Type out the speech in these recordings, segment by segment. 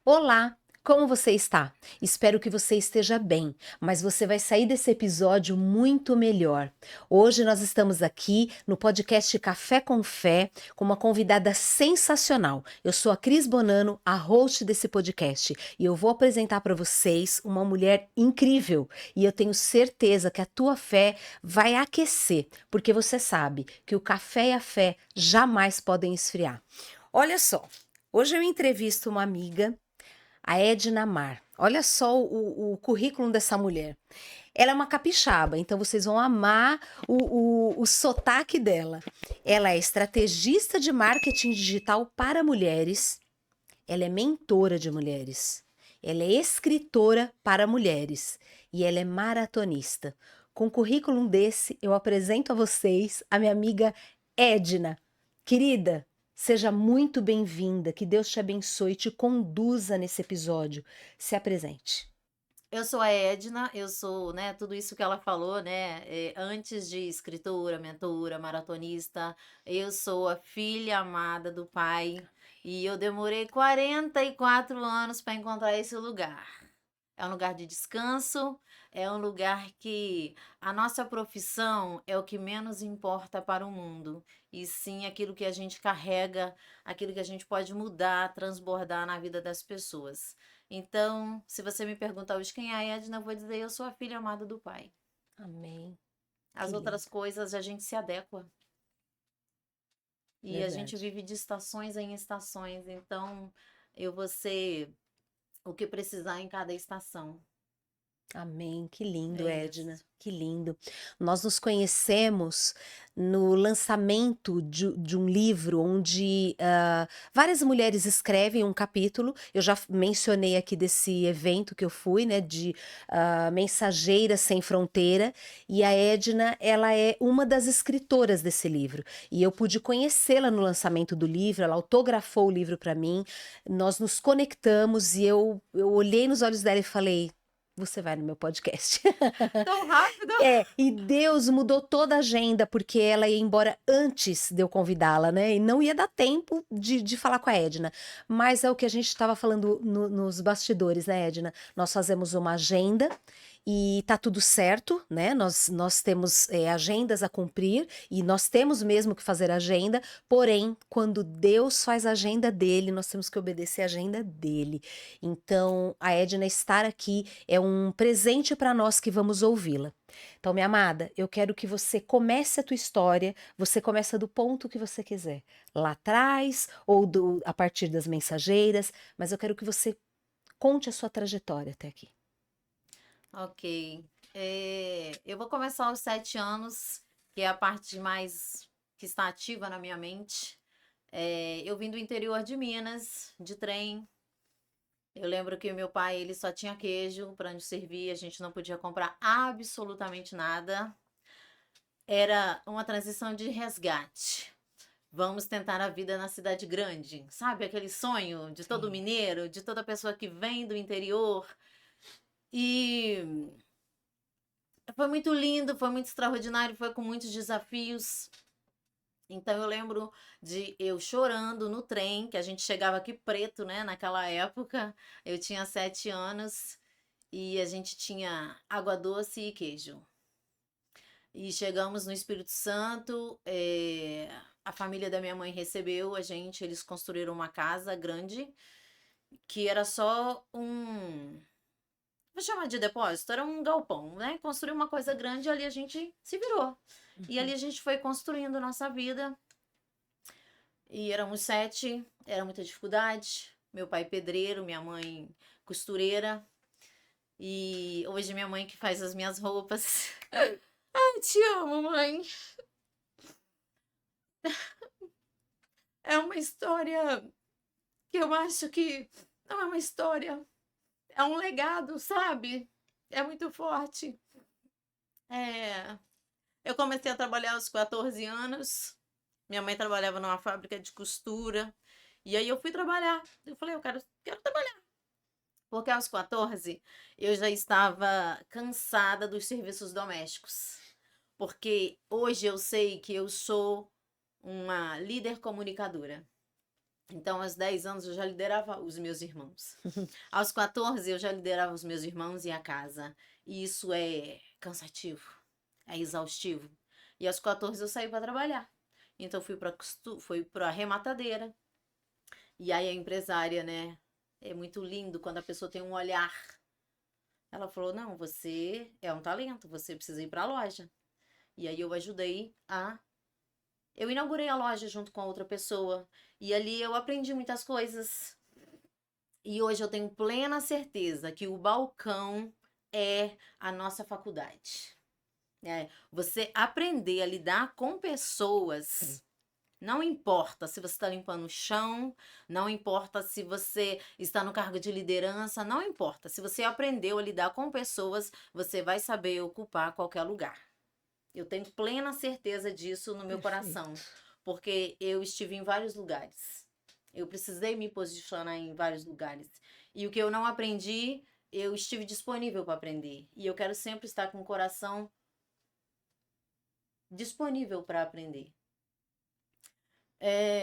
Olá, como você está? Espero que você esteja bem, mas você vai sair desse episódio muito melhor. Hoje nós estamos aqui no podcast Café com Fé com uma convidada sensacional. Eu sou a Cris Bonano, a host desse podcast, e eu vou apresentar para vocês uma mulher incrível. E eu tenho certeza que a tua fé vai aquecer, porque você sabe que o café e a fé jamais podem esfriar. Olha só, hoje eu entrevisto uma amiga, a Edna Mar. Olha só o currículo dessa mulher. Ela é uma capixaba, então vocês vão amar o sotaque dela. Ela é estrategista de marketing digital para mulheres. Ela é mentora de mulheres. Ela é escritora para mulheres. E ela é maratonista. Com um currículo desse, eu apresento a vocês a minha amiga Edna. Querida, seja muito bem-vinda. Que Deus te abençoe e te conduza nesse episódio. Se apresente. Eu sou a Edna, eu sou, né, tudo isso que ela falou, né, antes de escritora, mentora, maratonista, eu sou a filha amada do pai e eu demorei 44 anos para encontrar esse lugar. É um lugar de descanso, é um lugar que a nossa profissão é o que menos importa para o mundo, e sim aquilo que a gente carrega, aquilo que a gente pode mudar, transbordar na vida das pessoas. Então, se você me perguntar hoje quem é a Edna, eu vou dizer eu sou a filha amada do pai. Amém. As Que outras lindo. coisas a gente se adequa. E a gente Verdade. vive de estações em estações, então eu vou ser o que precisar em cada estação. Amém, que lindo, É Edna, isso. que lindo. Nós nos conhecemos no lançamento de um livro onde várias mulheres escrevem um capítulo. Eu já mencionei aqui desse evento que eu fui, né, de Mensageiras Sem Fronteira, e a Edna, ela é uma das escritoras desse livro. E eu pude conhecê-la no lançamento do livro, ela autografou o livro para mim, nós nos conectamos e eu olhei nos olhos dela e falei. Você vai no meu podcast. Tão rápido? E Deus mudou toda a agenda, porque ela ia embora antes de eu convidá-la, né? E não ia dar tempo de falar com a Edna. Mas é o que a gente estava falando nos bastidores, né, Edna? Nós fazemos uma agenda e tá tudo certo, né? Nós temos agendas a cumprir e nós temos mesmo que fazer agenda, porém, quando Deus faz a agenda dele, nós temos que obedecer a agenda dele. Então, a Edna estar aqui é um presente para nós que vamos ouvi-la. Então, minha amada, eu quero que você comece a tua história, você começa do ponto que você quiser, lá atrás ou a partir das mensageiras, mas eu quero que você conte a sua trajetória até aqui. Ok. Eu vou começar aos 7 anos, que é a parte mais que está ativa na minha mente. Eu vim do interior de Minas, de trem. Eu lembro que o meu pai ele só tinha queijo para nos servir, a gente não podia comprar absolutamente nada. Era uma transição de resgate. Vamos tentar a vida na cidade grande, sabe? Aquele sonho de todo Sim. mineiro, de toda pessoa que vem do interior. E foi muito lindo, foi muito extraordinário, foi com muitos desafios. Então eu lembro de eu chorando no trem, que a gente chegava aqui preto, né? Naquela época, eu tinha 7 anos e a gente tinha água doce e queijo. E chegamos no Espírito Santo, a família da minha mãe recebeu a gente, eles construíram uma casa grande, que era só vou chamar de depósito, era um galpão, né? Construiu uma coisa grande e ali a gente se virou. E ali Uhum. a gente foi construindo nossa vida. E éramos 7, era muita dificuldade. Meu pai pedreiro, minha mãe costureira. E hoje minha mãe que faz as minhas roupas. Ai, te amo, mãe. É uma história que eu acho que não é uma história, é um legado, sabe? É muito forte. É, eu comecei a trabalhar aos 14 anos. Minha mãe trabalhava numa fábrica de costura. E aí eu fui trabalhar. Eu falei, eu quero trabalhar. Porque aos 14 eu já estava cansada dos serviços domésticos. Porque hoje eu sei que eu sou uma líder comunicadora. Então, aos 10 anos, eu já liderava os meus irmãos. Aos 14, eu já liderava os meus irmãos e a casa. E isso é cansativo, é exaustivo. E aos 14, eu saí para trabalhar. Então, fui para arrematadeira. E aí, a empresária, né? É muito lindo quando a pessoa tem um olhar. Ela falou: não, você é um talento, você precisa ir para a loja. E aí, eu ajudei a. Eu inaugurei a loja junto com a outra pessoa. E ali eu aprendi muitas coisas. E hoje eu tenho plena certeza que o balcão é a nossa faculdade. Você aprender a lidar com pessoas, não importa se você está limpando o chão, não importa se você está no cargo de liderança, não importa. Se você aprendeu a lidar com pessoas, você vai saber ocupar qualquer lugar. Eu tenho plena certeza disso no meu coração, porque eu estive em vários lugares. Eu precisei me posicionar em vários lugares. E o que eu não aprendi, eu estive disponível para aprender. E eu quero sempre estar com o coração disponível para aprender.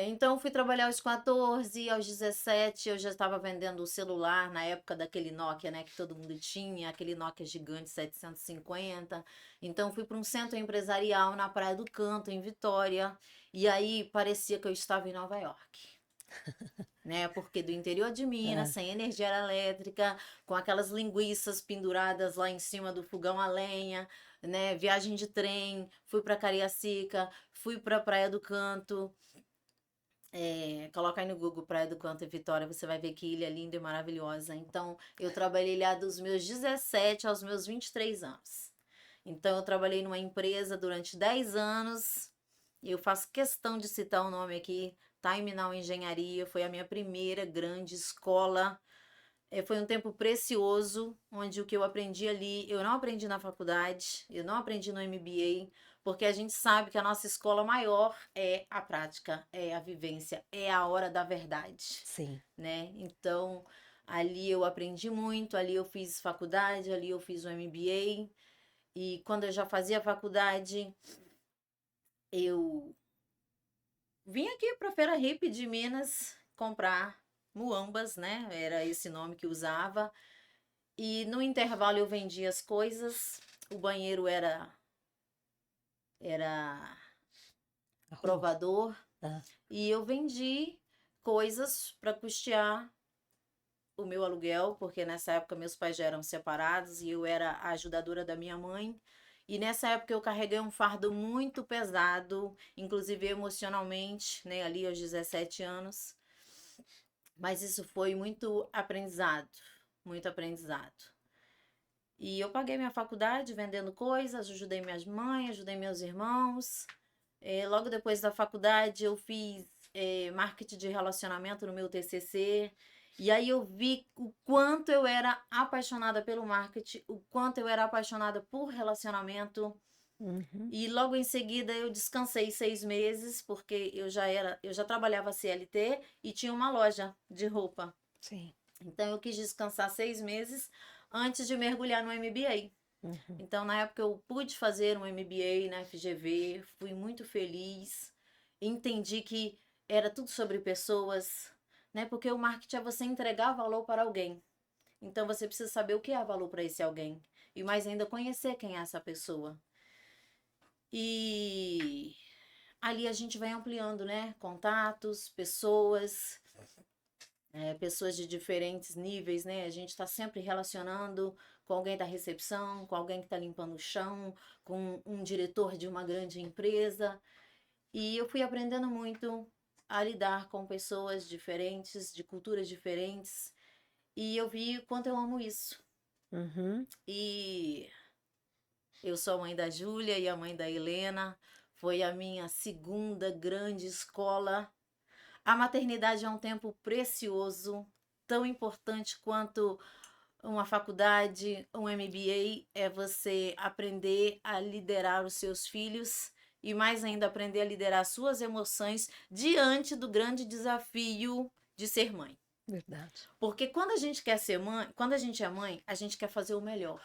Então, eu fui trabalhar aos 14, aos 17, eu já estava vendendo o celular na época daquele Nokia, né, que todo mundo tinha, aquele Nokia gigante 750. Então, fui para um centro empresarial na Praia do Canto, em Vitória, e aí parecia que eu estava em Nova York. Né? Porque do interior de Minas, sem energia elétrica, com aquelas linguiças penduradas lá em cima do fogão a lenha, né? Viagem de trem, fui para Cariacica, fui para Praia do Canto. Coloca aí no Google Praia do Canto e Vitória, você vai ver que ilha linda e maravilhosa. Então, eu trabalhei lá dos meus 17 aos meus 23 anos. Então, eu trabalhei numa empresa durante 10 anos. Eu faço questão de citar o nome aqui, Time Now Engenharia. Foi a minha primeira grande escola. Foi um tempo precioso, onde o que eu aprendi ali, eu não aprendi na faculdade, eu não aprendi no MBA, porque a gente sabe que a nossa escola maior é a prática, é a vivência, é a hora da verdade. Sim. Né? Então, ali eu aprendi muito, ali eu fiz faculdade, ali eu fiz o MBA. E quando eu já fazia faculdade, eu vim aqui para a Feira Hippie de Minas comprar muambas, né? Era esse nome que usava. E no intervalo eu vendia as coisas. O banheiro era provador. E eu vendi coisas para custear o meu aluguel, porque nessa época meus pais já eram separados e eu era a ajudadora da minha mãe. E nessa época eu carreguei um fardo muito pesado, inclusive emocionalmente, né, ali aos 17 anos. Mas isso foi muito aprendizado, muito aprendizado. E eu paguei minha faculdade vendendo coisas, ajudei minhas mães, ajudei meus irmãos. Logo depois da faculdade eu fiz marketing de relacionamento no meu TCC. E aí eu vi o quanto eu era apaixonada pelo marketing, o quanto eu era apaixonada por relacionamento. E logo em seguida eu descansei 6 meses, porque eu já trabalhava CLT e tinha uma loja de roupa. Sim. Então eu quis descansar 6 meses antes de mergulhar no MBA. Então, na época, eu pude fazer um MBA na FGV, fui muito feliz, entendi que era tudo sobre pessoas, né? Porque o marketing é você entregar valor para alguém. Então, você precisa saber o que é valor para esse alguém. E mais ainda, conhecer quem é essa pessoa. E ali a gente vai ampliando, né? Contatos, pessoas, pessoas de diferentes níveis, né? A gente está sempre relacionando com alguém da recepção, com alguém que está limpando o chão, com um diretor de uma grande empresa. E eu fui aprendendo muito a lidar com pessoas diferentes, de culturas diferentes. E eu vi o quanto eu amo isso. E eu sou a mãe da Júlia e a mãe da Helena. Foi a minha segunda grande escola. A maternidade é um tempo precioso, tão importante quanto uma faculdade, um MBA, é você aprender a liderar os seus filhos e mais ainda aprender a liderar suas emoções diante do grande desafio de ser mãe. Verdade. Porque quando a gente quer ser mãe, quando a gente é mãe, a gente quer fazer o melhor.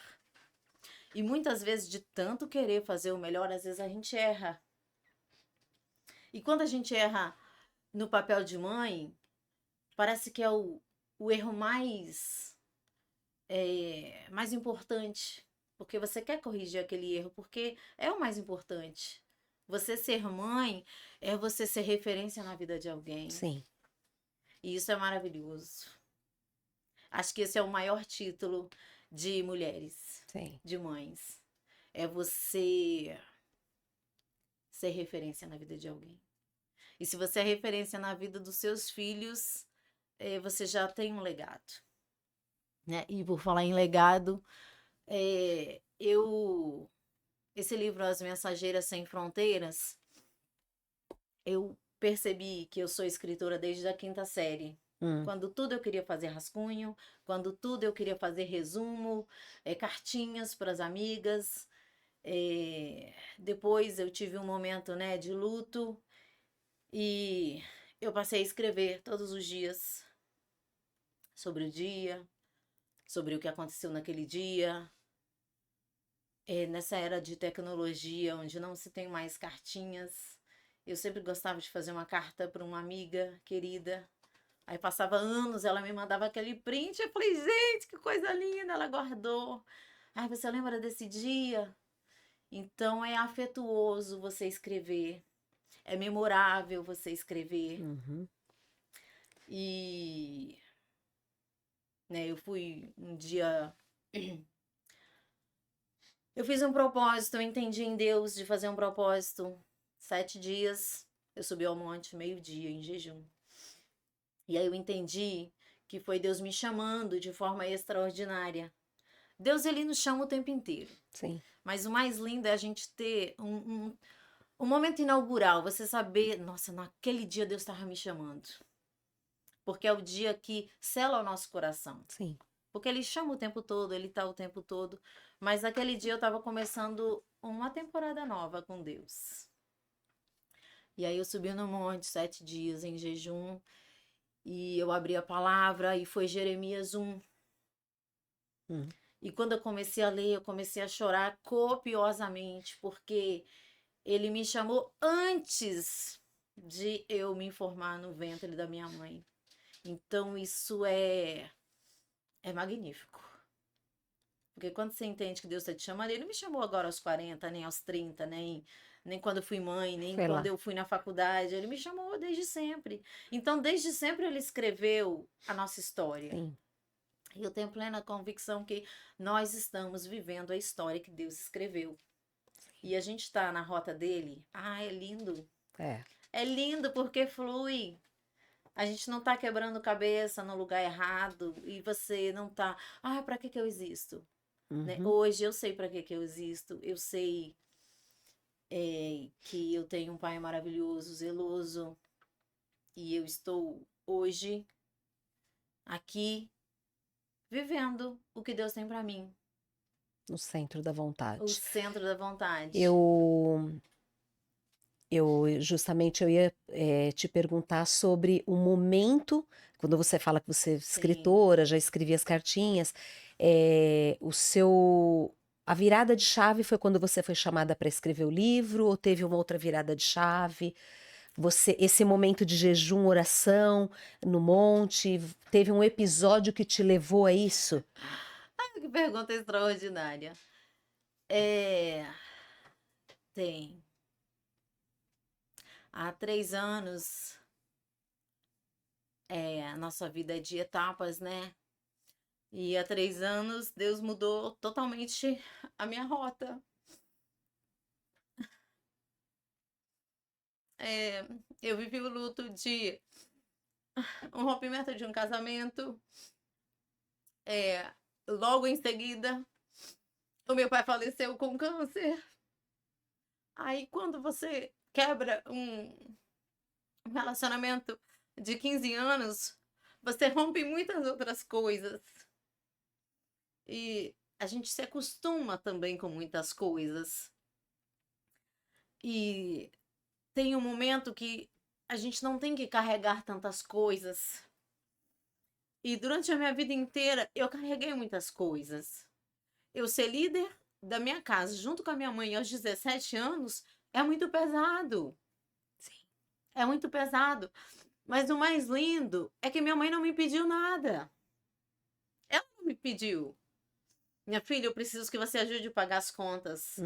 E muitas vezes, de tanto querer fazer o melhor, às vezes a gente erra. E quando a gente erra no papel de mãe, parece que é o erro mais importante, porque você quer corrigir aquele erro, porque é o mais importante. Você ser mãe é você ser referência na vida de alguém. Sim, E isso é maravilhoso. Acho que esse é o maior título de mulheres, sim. de mães. É você ser referência na vida de alguém. E se você é referência na vida dos seus filhos, você já tem um legado. Né? E por falar em legado, esse livro As Mensageiras Sem Fronteiras, eu percebi que eu sou escritora desde a 5ª série. Quando tudo eu queria fazer rascunho, quando tudo eu queria fazer resumo, cartinhas para as amigas. Depois eu tive um momento, né, de luto e eu passei a escrever todos os dias sobre o dia, sobre o que aconteceu naquele dia. Nessa era de tecnologia, onde não se tem mais cartinhas, eu sempre gostava de fazer uma carta para uma amiga querida. Aí passava anos, ela me mandava aquele print, eu falei, gente, que coisa linda, ela guardou. Ai, você lembra desse dia? Então é afetuoso você escrever, é memorável você escrever. Uhum. E né, eu fui um dia. Eu fiz um propósito, eu entendi em Deus de fazer um propósito. 7 dias, eu subi ao monte, meio-dia, em jejum. E aí eu entendi que foi Deus me chamando de forma extraordinária. Deus, ele nos chama o tempo inteiro. Sim. Mas o mais lindo é a gente ter um momento inaugural, você saber, nossa, naquele dia Deus estava me chamando. Porque é o dia que sela o nosso coração. Sim. Porque ele chama o tempo todo, ele tá o tempo todo. Mas naquele dia eu estava começando uma temporada nova com Deus. E aí eu subi no monte 7 dias em jejum. E eu abri a palavra e foi Jeremias 1. E quando eu comecei a ler, eu comecei a chorar copiosamente, porque ele me chamou antes de eu me formar no ventre da minha mãe. Então isso é magnífico. Porque quando você entende que Deus está te chamando, ele não me chamou agora aos 40, nem aos 30, nem quando eu fui mãe, nem Foi quando lá. eu fui na faculdade. Ele me chamou desde sempre. Então, desde sempre, ele escreveu a nossa história. Sim. E eu tenho plena convicção que nós estamos vivendo a história que Deus escreveu. E a gente está na rota dele. Ah, é lindo. É. É lindo porque flui. A gente não tá quebrando cabeça no lugar errado. E você não tá. Ah, pra que eu existo? Né? Uhum. Hoje eu sei para que eu existo, eu sei que eu tenho um pai maravilhoso, zeloso, e eu estou hoje aqui vivendo o que Deus tem para mim, No centro da o vontade. centro da vontade. Justamente eu ia te perguntar sobre o momento, quando você fala que você é Sim, escritora, já escrevia as cartinhas, a virada de chave foi quando você foi chamada para escrever o livro, ou teve uma outra virada de chave? Esse momento de jejum, oração no monte, teve um episódio que te levou a isso? que pergunta extraordinária. Tem. Há 3 anos, a nossa vida é de etapas, né? E há 3 anos, Deus mudou totalmente a minha rota. Eu vivi o luto de um rompimento de um casamento. Logo em seguida, o meu pai faleceu com câncer. Aí, quando você quebra um relacionamento de 15 anos, você rompe muitas outras coisas. E a gente se acostuma também com muitas coisas. E tem um momento que a gente não tem que carregar tantas coisas. E durante a minha vida inteira, eu carreguei muitas coisas. Eu ser líder da minha casa, junto com a minha mãe aos 17 anos, é muito pesado. Sim. É muito pesado. Mas o mais lindo é que minha mãe não me pediu nada. Ela não me pediu. Minha filha, eu preciso que você ajude a pagar as contas,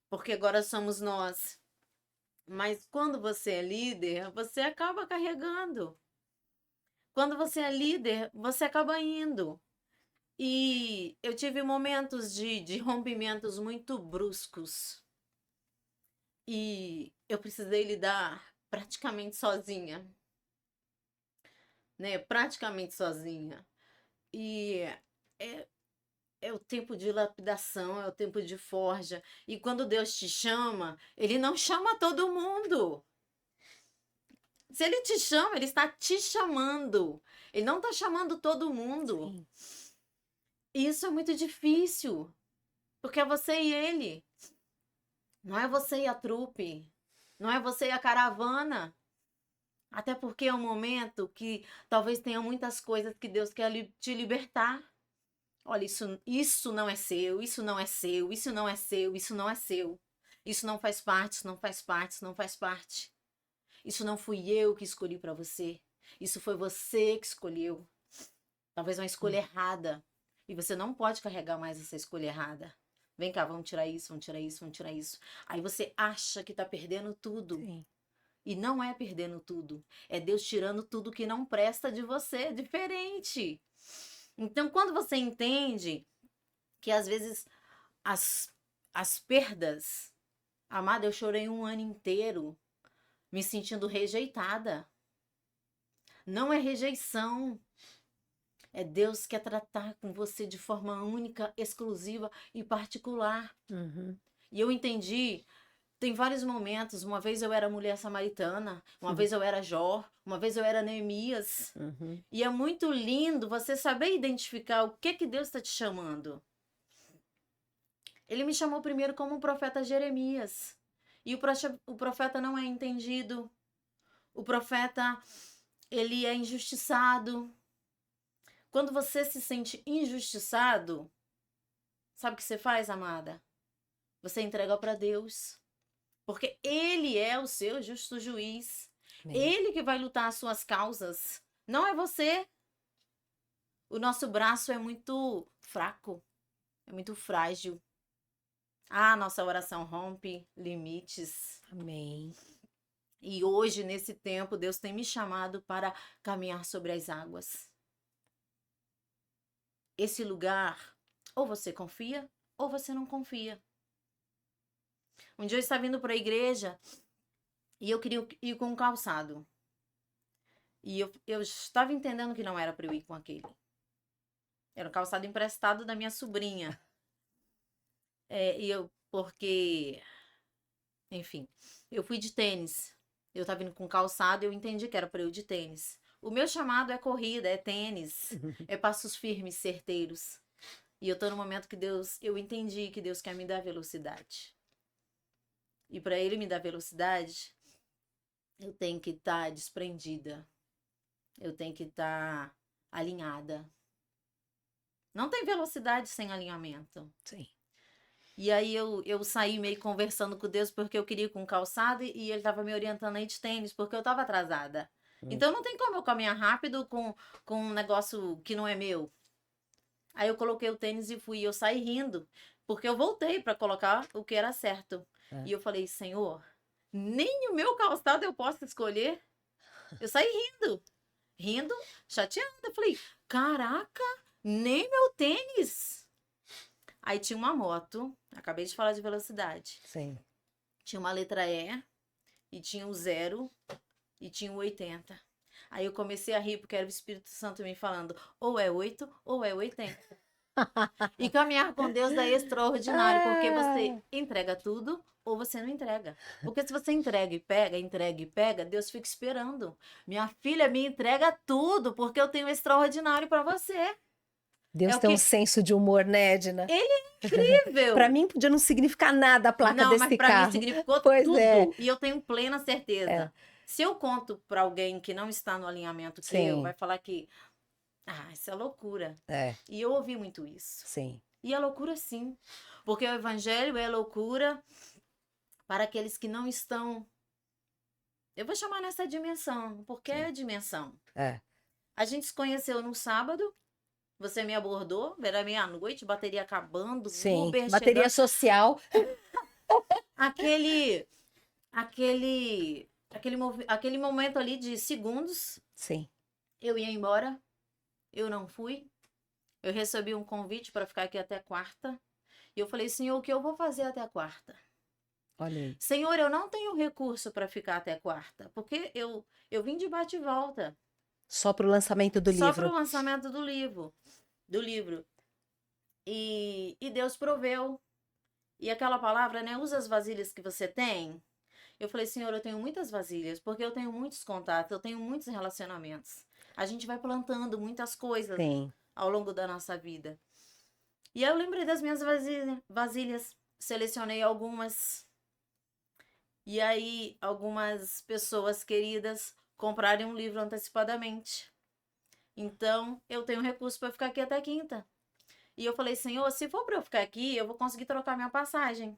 porque agora somos nós. Mas quando você é líder, você acaba carregando. Quando você é líder, você acaba indo. E eu tive momentos de rompimentos muito bruscos. E eu precisei lidar praticamente sozinha, né? Praticamente sozinha. E é, é o tempo de lapidação, é o tempo de forja. E quando Deus te chama, Ele não chama todo mundo. Se Ele te chama, Ele está te chamando. Ele não está chamando todo mundo. Sim. E isso é muito difícil, porque é você e Ele. Não é você e a trupe. Não é você e a caravana. Até porque é um momento que talvez tenha muitas coisas que Deus quer te libertar. Olha, isso não é seu, isso não é seu, isso não é seu, isso não é seu. Isso não faz parte, isso não faz parte, isso não faz parte. Isso não fui eu que escolhi para você. Isso foi você que escolheu. Talvez uma escolha errada. E você não pode carregar mais essa escolha errada. Vem cá, vamos tirar isso, vamos tirar isso, vamos tirar isso. Aí você acha que tá perdendo tudo. Sim. E não é perdendo tudo. É Deus tirando tudo que não presta de você. É diferente. Então, quando você entende que às vezes as perdas, amada, eu chorei um ano inteiro me sentindo rejeitada. Não é rejeição. É Deus que quer tratar com você de forma única, exclusiva e particular. E eu entendi. Tem vários momentos. Uma vez eu era mulher samaritana, uma vez eu era Jó, uma vez eu era Neemias. E é muito lindo você saber identificar o que Deus está te chamando. Ele me chamou primeiro como um profeta Jeremias. E o profeta não é entendido. O profeta, ele é injustiçado. Quando você se sente injustiçado, sabe o que você faz, amada? Você entrega para Deus. Porque Ele é o seu justo juiz. Ele que vai lutar as suas causas. Não é você. O nosso braço é muito fraco. É muito frágil. Ah, nossa oração rompe limites. Amém. E hoje, nesse tempo, Deus tem me chamado para caminhar sobre as águas. Esse lugar, ou você confia, ou você não confia. Um dia eu estava indo para a igreja e eu queria ir com um calçado. E eu estava entendendo que não era para eu ir com aquele. Era um calçado emprestado da minha sobrinha. Porque, enfim, eu fui de tênis. Eu estava indo com calçado e eu entendi que era para eu ir de tênis. O meu chamado é corrida, é tênis, é passos firmes, certeiros. E eu tô no momento que eu entendi que Deus quer me dar velocidade. E para Ele me dar velocidade, eu tenho que estar desprendida. Eu tenho que estar alinhada. Não tem velocidade sem alinhamento. Sim. E aí eu saí meio conversando com Deus porque eu queria ir com calçado e ele estava me orientando aí de tênis porque eu estava atrasada. Então não tem como eu caminhar rápido com um negócio que não é meu. Aí eu coloquei o tênis e fui. Eu saí rindo porque eu voltei para colocar o que era certo. E eu falei, Senhor, nem o meu calçado eu posso escolher. Eu saí rindo, chateada. Eu falei, caraca, nem meu tênis. Aí tinha uma moto, acabei de falar de velocidade. Sim. Tinha uma letra E, e tinha o 0, e tinha o 80. Aí eu comecei a rir, porque era o Espírito Santo me falando, ou é 8, ou é 80. E caminhar com Deus é extraordinário, porque você entrega tudo, ou você não entrega. Porque se você entrega e pega, Deus fica esperando. Minha filha, me entrega tudo, porque eu tenho extraordinário para você. Deus É o tem um que- senso de humor, né, Edna? Ele é incrível. Para mim podia não significar nada a placa Não, desse mas para mim carro. significou Pois tudo. é. E eu tenho plena certeza. Se eu conto para alguém que não está no alinhamento que eu, Sim. vai falar que, isso é loucura. É, E eu ouvi muito isso. sim. E é loucura sim. Porque o evangelho é loucura para aqueles que não estão. Eu vou chamar nessa dimensão, porque é a dimensão. É. A gente se conheceu no sábado, você me abordou, era meia-noite, bateria acabando, Sim. Uber Bateria chegando. social. Aquele, aquele momento ali de segundos, Sim. eu ia embora, eu não fui. Eu recebi um convite para ficar aqui até quarta. E eu falei, Senhor, o que eu vou fazer até quarta? Olha aí. Senhor, eu não tenho recurso para ficar até quarta, porque eu vim de bate e volta, Só para o lançamento do só para o livro. lançamento do livro. E Deus proveu. E aquela palavra, né? Usa as vasilhas que você tem. Eu falei, Senhor, eu tenho muitas vasilhas, porque eu tenho muitos contatos, eu tenho muitos relacionamentos. A gente vai plantando muitas coisas Sim. ao longo da nossa vida. E aí eu lembrei das minhas vasilhas, selecionei algumas. E aí algumas pessoas queridas compraram um livro antecipadamente. Então, eu tenho recurso para ficar aqui até quinta. E eu falei, Senhor, se for para eu ficar aqui, eu vou conseguir trocar minha passagem.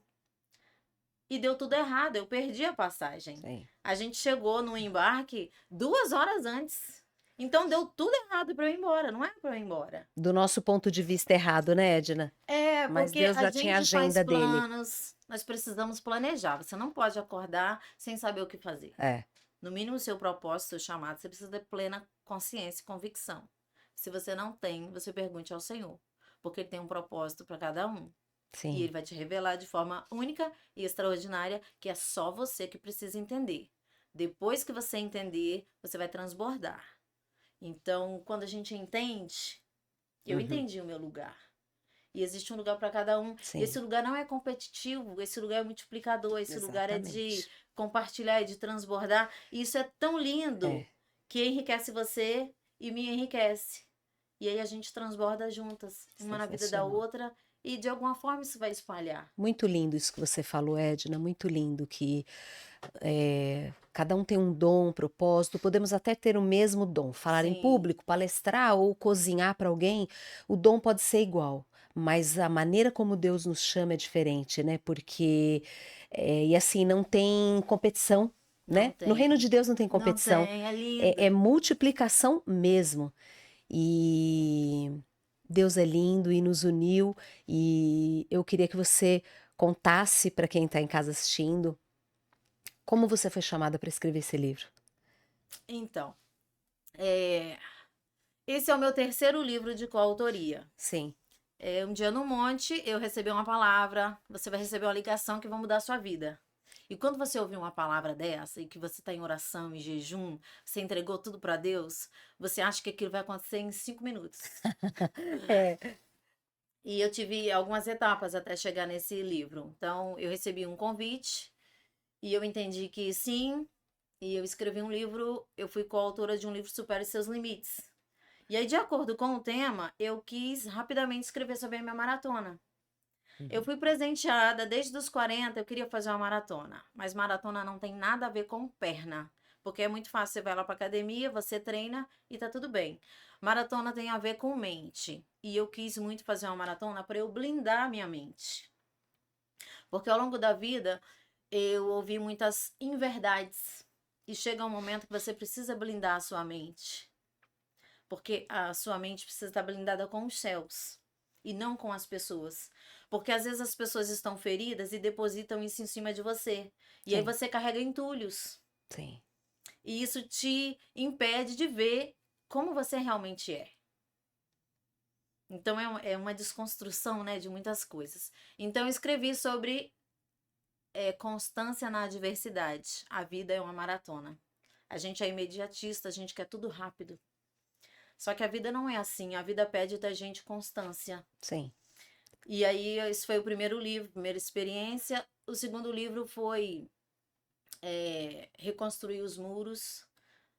E deu tudo errado, eu perdi a passagem. Sim. A gente chegou no embarque 2 horas antes. Então deu tudo errado para eu ir embora, não era para eu ir embora. Do nosso ponto de vista errado, né, Edna? É, Mas porque Deus a já tinha a gente faz agenda dele. planos, nós precisamos planejar. Você não pode acordar sem saber o que fazer. É. No mínimo, o seu propósito, o seu chamado, você precisa ter plena consciência e convicção. Se você não tem, você pergunte ao Senhor, porque Ele tem um propósito para cada um. E Sim. Ele vai te revelar de forma única e extraordinária, que é só você que precisa entender. Depois que você entender, você vai transbordar. Então, quando a gente entende, eu entendi o meu lugar. E existe um lugar para cada um. Sim. E esse lugar não é competitivo, esse lugar é multiplicador, esse lugar é de Exatamente. compartilhar, é de transbordar. E isso é tão lindo É. que enriquece você e me enriquece. E aí a gente transborda juntas, uma na vida da Sensacional. outra, e de alguma forma isso vai espalhar. Muito lindo isso que você falou, Edna, muito lindo que cada um tem um dom, um propósito, podemos até ter o mesmo dom, falar em Sim, público, palestrar ou cozinhar para alguém, o dom pode ser igual, mas a maneira como Deus nos chama é diferente, né? Porque, e assim, não tem competição, não né? No reino tem. de Deus não tem Não competição, tem, é é lindo. multiplicação mesmo. E Deus é lindo e nos uniu, e eu queria que você contasse para quem está em casa assistindo como você foi chamada para escrever esse livro. Então, é, esse é o meu terceiro livro de coautoria. Sim, Um dia no monte, eu recebi uma palavra, você vai receber uma ligação que vai mudar a sua vida. E quando você ouvir uma palavra dessa e que você está em oração, em jejum, você entregou tudo para Deus, você acha que aquilo vai acontecer em 5 minutos. é, E eu tive algumas etapas até chegar nesse livro. Então, eu recebi um convite e eu entendi que sim, e eu escrevi um livro, eu fui coautora de um livro Supere Seus Limites. E aí, de acordo com o tema, eu quis rapidamente escrever sobre a minha maratona. Eu fui presenteada desde os 40, eu queria fazer uma maratona, mas maratona não tem nada a ver com perna, porque é muito fácil, você vai lá para academia, você treina e tá tudo bem. Maratona tem a ver com mente, e eu quis muito fazer uma maratona para eu blindar a minha mente. Porque ao longo da vida eu ouvi muitas inverdades e chega um momento que você precisa blindar a sua mente, porque a sua mente precisa estar blindada com os céus e não com as pessoas. Porque às vezes as pessoas estão feridas e depositam isso em cima de você. E aí sim, você carrega entulhos. sim, E isso te impede de ver como você realmente é. Então é uma desconstrução, né, de muitas coisas. Então eu escrevi sobre constância na adversidade. A vida é uma maratona. A gente é imediatista, a gente quer tudo rápido. Só que a vida não é assim. A vida pede da gente constância. sim. E aí, esse foi o primeiro livro, primeira experiência. O segundo livro foi Reconstruir os Muros.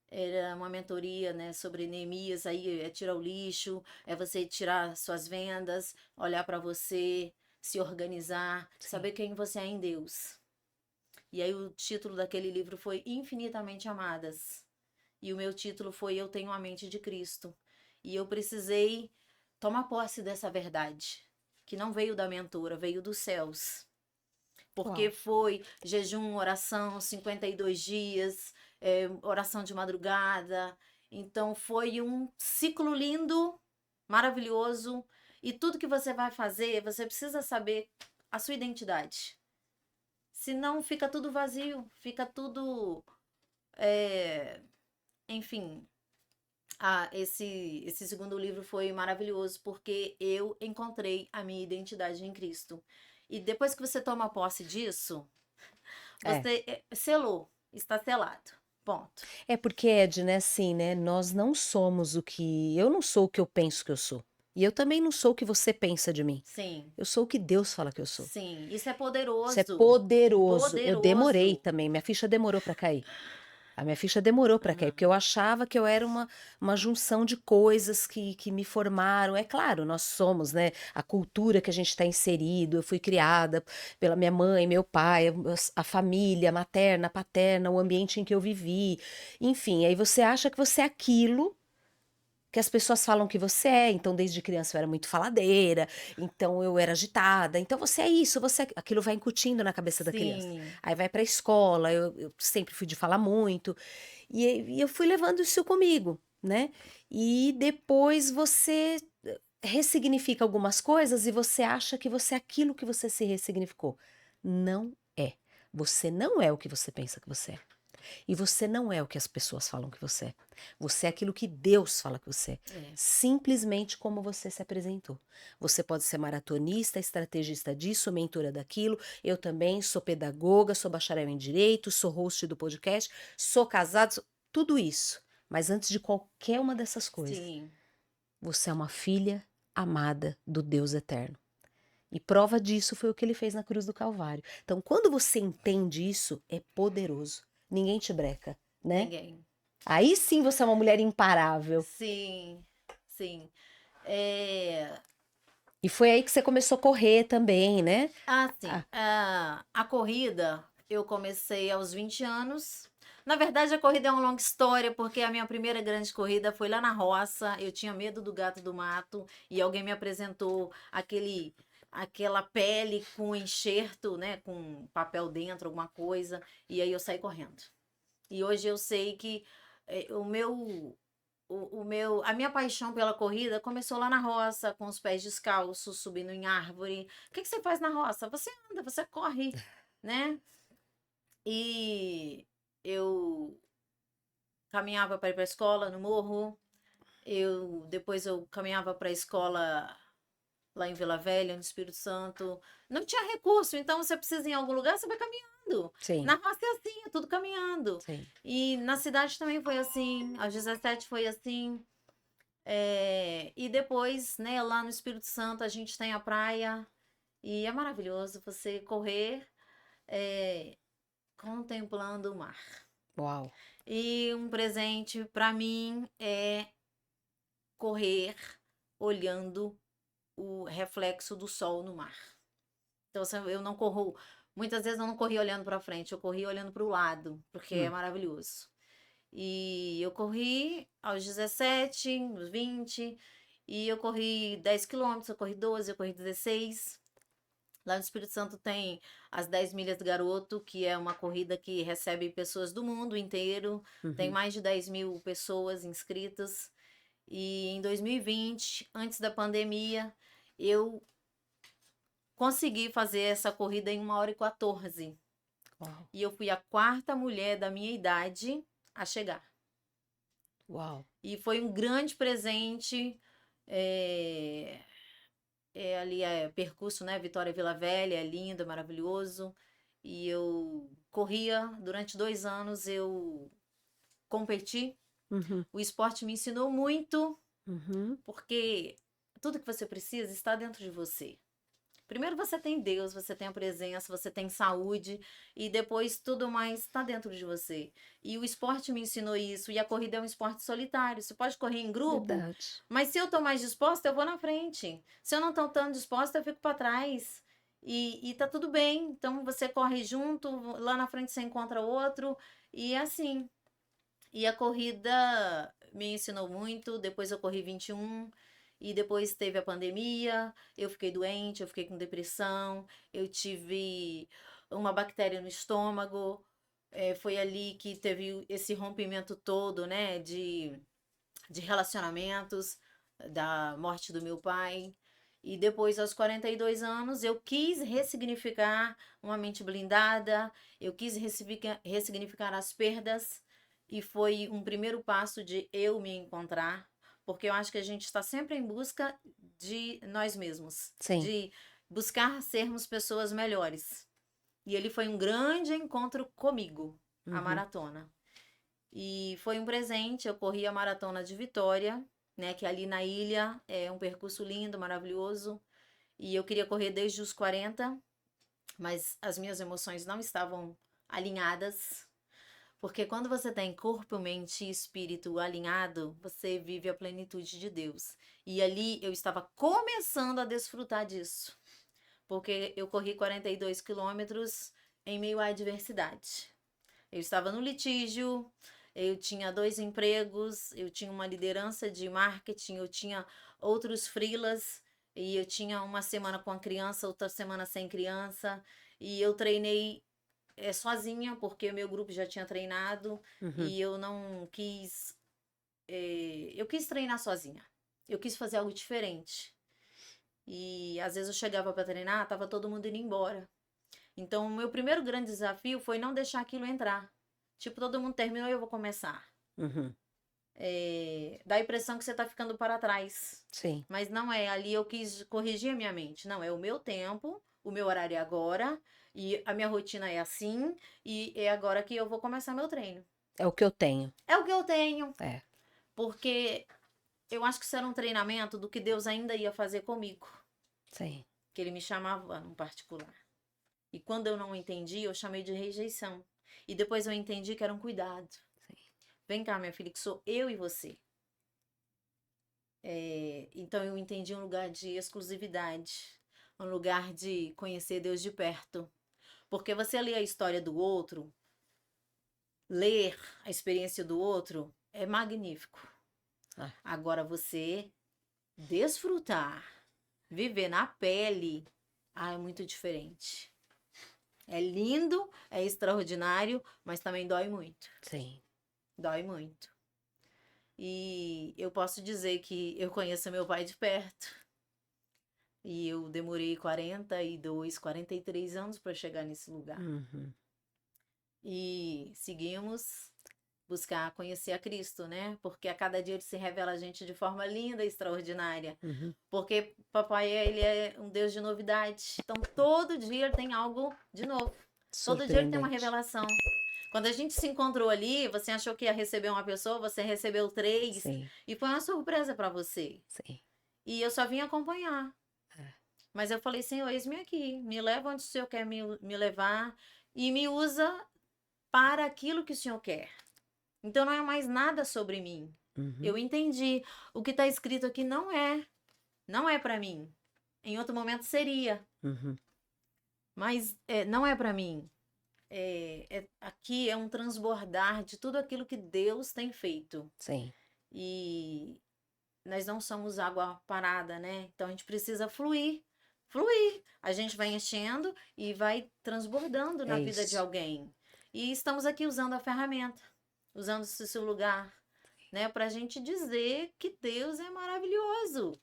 Era uma mentoria, né, sobre Neemias. Aí é tirar o lixo, é você tirar suas vendas, olhar para você, se organizar, Sim. saber quem você é em Deus. E aí o título daquele livro foi Infinitamente Amadas. E o meu título foi Eu Tenho a Mente de Cristo. E eu precisei tomar posse dessa verdade, que não veio da mentora, veio dos céus. Porque Uau. foi jejum, oração, 52 dias, oração de madrugada. Então foi um ciclo lindo, maravilhoso. E tudo que você vai fazer, você precisa saber a sua identidade. Senão fica tudo vazio, fica tudo. Enfim, esse segundo livro foi maravilhoso porque eu encontrei a minha identidade em Cristo. E depois que você toma posse disso, você selou, está selado. Ponto. É porque, Edna, assim, né? Nós não somos o que. Eu não sou o que eu penso que eu sou. E eu também não sou o que você pensa de mim. Sim, Eu sou o que Deus fala que eu sou. sim. Isso é Isso é poderoso. poderoso. Eu demorei Poderoso. também. Minha ficha demorou para cair. A minha ficha demorou para cair, porque eu achava que eu era uma junção de coisas que me formaram. É claro, nós somos, né? A cultura que a gente está inserido. Eu fui criada pela minha mãe, meu pai, a família materna, paterna, o ambiente em que eu vivi. Enfim, aí você acha que você é aquilo que as pessoas falam que você é. Então, desde criança eu era muito faladeira, então eu era agitada. Então, você é isso, você é... Aquilo vai incutindo na cabeça da criança. Sim. Aí vai pra escola, eu sempre fui de falar muito. E eu fui levando isso comigo, né? E depois você ressignifica algumas coisas e você acha que você é aquilo que você se ressignificou. Não é. Você não é o que você pensa que você é. E você não é o que as pessoas falam que você é. Você é aquilo que Deus fala que você é. Simplesmente como você se apresentou. Você pode ser maratonista, estrategista disso, mentora daquilo. Eu também sou pedagoga, sou bacharel em direito, sou host do podcast, sou casado, tudo isso. Mas antes de qualquer uma dessas coisas, Sim. você é uma filha amada do Deus eterno. E prova disso foi o que ele fez na cruz do Calvário. Então, quando você entende isso, é poderoso. Ninguém te breca, né? Ninguém. Aí sim você é uma mulher imparável. Sim. Sim. É... E foi aí que você começou a correr também, né? Sim. A corrida eu comecei aos 20 anos. Na verdade, a corrida é uma longa história, porque a minha primeira grande corrida foi lá na roça. Eu tinha medo do gato do mato e alguém me apresentou aquela pele com enxerto, né, com papel dentro, alguma coisa, e aí eu saí correndo. E hoje eu sei que a minha paixão pela corrida começou lá na roça, com os pés descalços, subindo em árvore. O que você faz na roça? Você anda, você corre, né? E eu caminhava para ir para a escola no morro. Depois eu caminhava para a escola lá em Vila Velha, no Espírito Santo. Não tinha recurso, então você precisa ir em algum lugar, você vai caminhando. Sim. Na roça é assim, é tudo caminhando. Sim. E na cidade também foi assim, aos 17 foi assim. E depois, né, lá no Espírito Santo a gente tem a praia e é maravilhoso você correr contemplando o mar. Uau. E um presente para mim é correr olhando o reflexo do sol no mar. Então eu não corro, muitas vezes eu não corri olhando para frente, eu corri olhando para o lado, porque é maravilhoso. E eu corri aos 17, aos 20, e eu corri 10 quilômetros, eu corri 12, eu corri 16. Lá no Espírito Santo tem as 10 milhas do garoto, que é uma corrida que recebe pessoas do mundo inteiro. Tem mais de 10 mil pessoas inscritas. E em 2020, antes da pandemia, eu consegui fazer essa corrida em 1h14. Uau. E eu fui a quarta mulher da minha idade a chegar. Uau. E foi um grande presente. Ali é percurso, né? Vitória Vila Velha, é lindo, é maravilhoso. E eu corria durante 2 anos, eu competi. O esporte me ensinou muito, porque tudo que você precisa está dentro de você. Primeiro você tem Deus, você tem a presença, você tem saúde e depois tudo mais está dentro de você. E o esporte me ensinou isso. E a corrida é um esporte solitário. Você pode correr em grupo, Verdade. mas se eu estou mais disposta, eu vou na frente. Se eu não estou tão disposta, eu fico para trás. E tá tudo bem. Então você corre junto, lá na frente você encontra outro. E é assim. E a corrida me ensinou muito. Depois eu corri 21. E depois teve a pandemia, eu fiquei doente, eu fiquei com depressão, eu tive uma bactéria no estômago, Foi ali que teve esse rompimento todo, né, de relacionamentos, da morte do meu pai. E depois, aos 42 anos, eu quis ressignificar uma mente blindada, eu quis ressignificar as perdas, e foi um primeiro passo de eu me encontrar, porque eu acho que a gente está sempre em busca de nós mesmos, Sim. de buscar sermos pessoas melhores. E ele foi um grande encontro comigo, a maratona. E foi um presente, eu corri a maratona de Vitória, né, que ali na ilha é um percurso lindo, maravilhoso. E eu queria correr desde os 40, mas as minhas emoções não estavam alinhadas. Porque quando você tem corpo, mente e espírito alinhado, você vive a plenitude de Deus. E ali eu estava começando a desfrutar disso. Porque eu corri 42 quilômetros em meio à adversidade. Eu estava no litígio, eu tinha 2 empregos, eu tinha uma liderança de marketing, eu tinha outros freelas, e eu tinha uma semana com a criança, outra semana sem criança, e eu treinei sozinha, porque meu grupo já tinha treinado, e eu não quis. Eu quis treinar sozinha. Eu quis fazer algo diferente. E às vezes eu chegava para treinar, tava todo mundo indo embora. Então, o meu primeiro grande desafio foi não deixar aquilo entrar. Tipo, todo mundo terminou e eu vou começar. Dá a impressão que você tá ficando para trás. Sim. Mas não é. Ali eu quis corrigir a minha mente. Não, é o meu tempo, o meu horário é agora, e a minha rotina é assim, e é agora que eu vou começar meu treino. É o que eu tenho. É o que eu tenho. É. Porque eu acho que isso era um treinamento do que Deus ainda ia fazer comigo. Sim. Que ele me chamava no particular. E quando eu não entendi, eu chamei de rejeição. E depois eu entendi que era um cuidado. Sim. Vem cá, minha filha, que sou eu e você. Então eu entendi um lugar de exclusividade. Um lugar de conhecer Deus de perto. Porque você lê a história do outro, ler a experiência do outro, é magnífico. Agora você desfrutar, viver na pele, é muito diferente. É lindo, é extraordinário, mas também dói muito. Sim. Dói muito. E eu posso dizer que eu conheço meu pai de perto. E eu demorei 42, 43 anos para chegar nesse lugar. E seguimos buscar conhecer a Cristo, né? Porque a cada dia ele se revela a gente de forma linda e extraordinária. Porque papai, ele é um Deus de novidade. Então, todo dia ele tem algo de novo. Todo dia ele tem uma revelação. Quando a gente se encontrou ali, você achou que ia receber uma pessoa, você recebeu 3. Sim. E foi uma surpresa para você. Sim. E eu só vim acompanhar. Mas eu falei, Senhor, eis-me aqui. Me leva onde o Senhor quer me levar. E me usa para aquilo que o Senhor quer. Então não é mais nada sobre mim. Eu entendi. O que está escrito aqui não é para mim. Em outro momento seria. Mas não é para mim. Aqui é um transbordar de tudo aquilo que Deus tem feito. Sim. E nós não somos água parada, né? Então a gente precisa fluir. Fluir. A gente vai enchendo e vai transbordando na vida de alguém. E estamos aqui usando a ferramenta, usando esse seu lugar, né? Pra gente dizer que Deus é maravilhoso.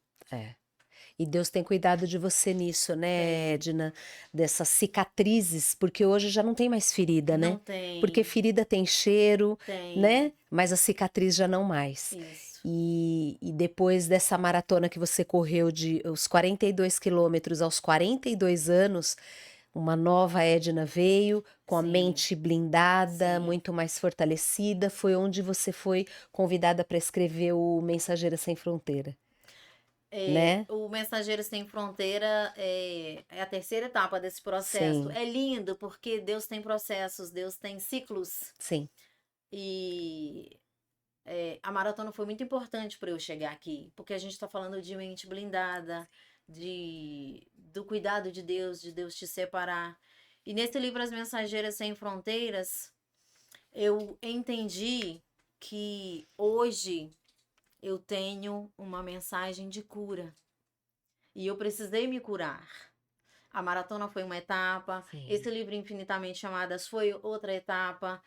E Deus tem cuidado de você nisso, né, Edna? Dessas cicatrizes, porque hoje já não tem mais ferida, né? Não tem. Porque ferida tem cheiro, Tem. né? Mas a cicatriz já não mais. Isso. E depois dessa maratona que você correu de os 42 quilômetros aos 42 anos, uma nova Edna veio com a mente blindada, muito mais fortalecida. Foi onde você foi convidada para escrever o Mensageira Sem Fronteira. Né? O Mensageiro Sem Fronteira é a terceira etapa desse processo. Sim. É lindo porque Deus tem processos, Deus tem ciclos. Sim. E a maratona foi muito importante para eu chegar aqui, porque a gente está falando de mente blindada, do cuidado de Deus te separar. E nesse livro As Mensageiras Sem Fronteiras, eu entendi que hoje eu tenho uma mensagem de cura. E eu precisei me curar. A maratona foi uma etapa. Sim. Esse livro Infinitamente Amadas foi outra etapa.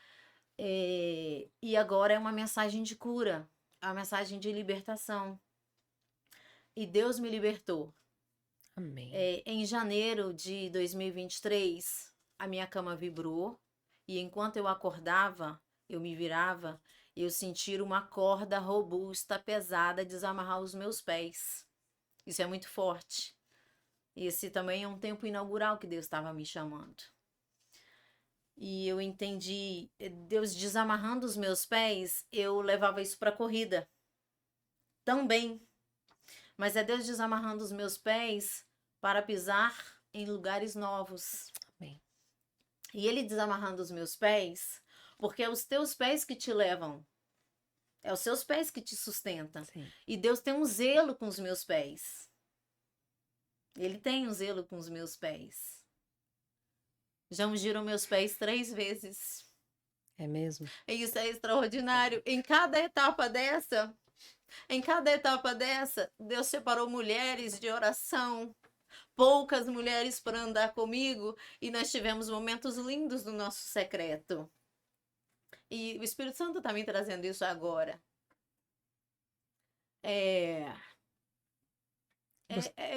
E agora é uma mensagem de cura, é uma mensagem de libertação. E Deus me libertou. Amém. Em janeiro de 2023, a minha cama vibrou e enquanto eu acordava, eu me virava e eu senti uma corda robusta, pesada, desamarrar os meus pés. Isso é muito forte. Esse também é um tempo inaugural que Deus estava me chamando. E eu entendi, Deus desamarrando os meus pés, eu levava isso para a corrida também. Mas é Deus desamarrando os meus pés para pisar em lugares novos. Amém. E Ele desamarrando os meus pés, porque é os teus pés que te levam. É os seus pés que te sustentam. Sim. E Deus tem um zelo com os meus pés. Ele tem um zelo com os meus pés. Já ungiram meus pés 3 vezes. É mesmo? E isso é extraordinário. Em cada etapa dessa, Deus separou mulheres de oração, poucas mulheres para andar comigo, e nós tivemos momentos lindos no nosso secreto. E o Espírito Santo está me trazendo isso agora. É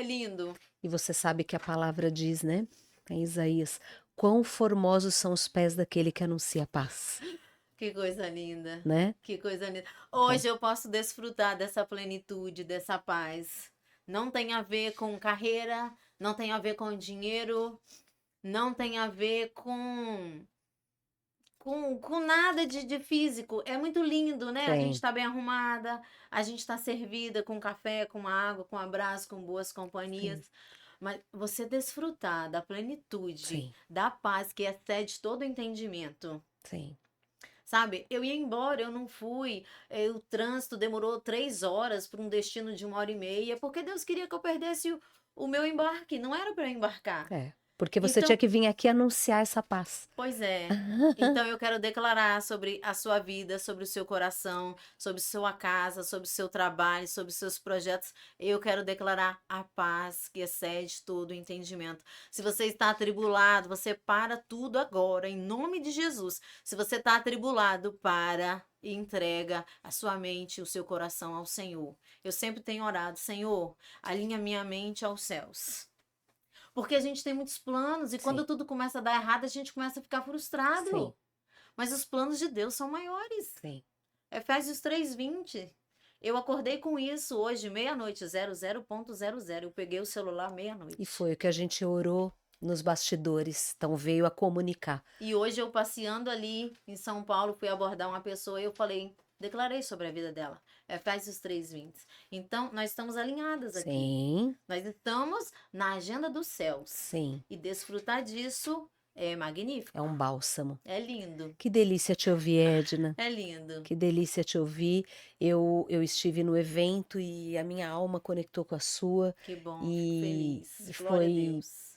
lindo. E você sabe que a palavra diz, né? Em Isaías, quão formosos são os pés daquele que anuncia a paz. Que coisa linda. Né? Que coisa linda. Hoje eu posso desfrutar dessa plenitude, dessa paz. Não tem a ver com carreira, não tem a ver com dinheiro, não tem a ver com nada de físico. É muito lindo, né? A Sim. gente está bem arrumada, a gente está servida com café, com água, com abraço, com boas companhias. Sim. Mas você desfrutar da plenitude, Sim. da paz que excede todo o entendimento. Sim. Sabe, eu ia embora, eu não fui, o trânsito demorou 3 horas para um destino de 1h30, porque Deus queria que eu perdesse o meu embarque, não era para eu embarcar. Porque você tinha que vir aqui anunciar essa paz. Pois é. Então eu quero declarar sobre a sua vida, sobre o seu coração, sobre sua casa, sobre o seu trabalho, sobre os seus projetos. Eu quero declarar a paz que excede todo o entendimento. Se você está atribulado, você para tudo agora, em nome de Jesus. Se você está atribulado, para e entrega a sua mente, o seu coração ao Senhor. Eu sempre tenho orado, Senhor, alinha minha mente aos céus. Porque a gente tem muitos planos e quando tudo começa a dar errado, a gente começa a ficar frustrado. Sim. Mas os planos de Deus são maiores. Sim. Efésios 3:20. Eu acordei com isso hoje, meia-noite, 00.00. Eu peguei o celular meia-noite. E foi o que a gente orou nos bastidores. Então veio a comunicar. E hoje eu passeando ali em São Paulo, fui abordar uma pessoa e eu falei, declarei sobre a vida dela. Efésios 3:20. Então, nós estamos alinhadas aqui. Sim. Nós estamos na agenda dos céus. Sim. E desfrutar disso é magnífico. É um bálsamo. É lindo. Que delícia te ouvir, Edna. É lindo. Que delícia te ouvir. Eu estive no evento e a minha alma conectou com a sua. Que bom, e fico feliz. foi, Glória a Deus.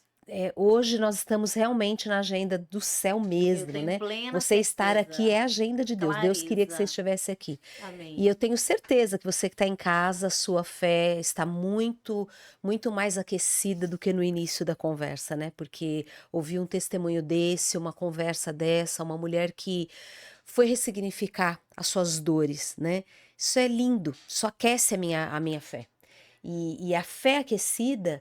Hoje nós estamos realmente na agenda do céu mesmo, né? Você estar aqui é a agenda de Deus. Deus queria que você estivesse aqui. Amém. E eu tenho certeza que você que está em casa, sua fé está muito, muito mais aquecida do que no início da conversa, né? Porque ouvir um testemunho desse, uma conversa dessa, uma mulher que foi ressignificar as suas dores, né? Isso é lindo, isso aquece a minha fé. E a fé aquecida,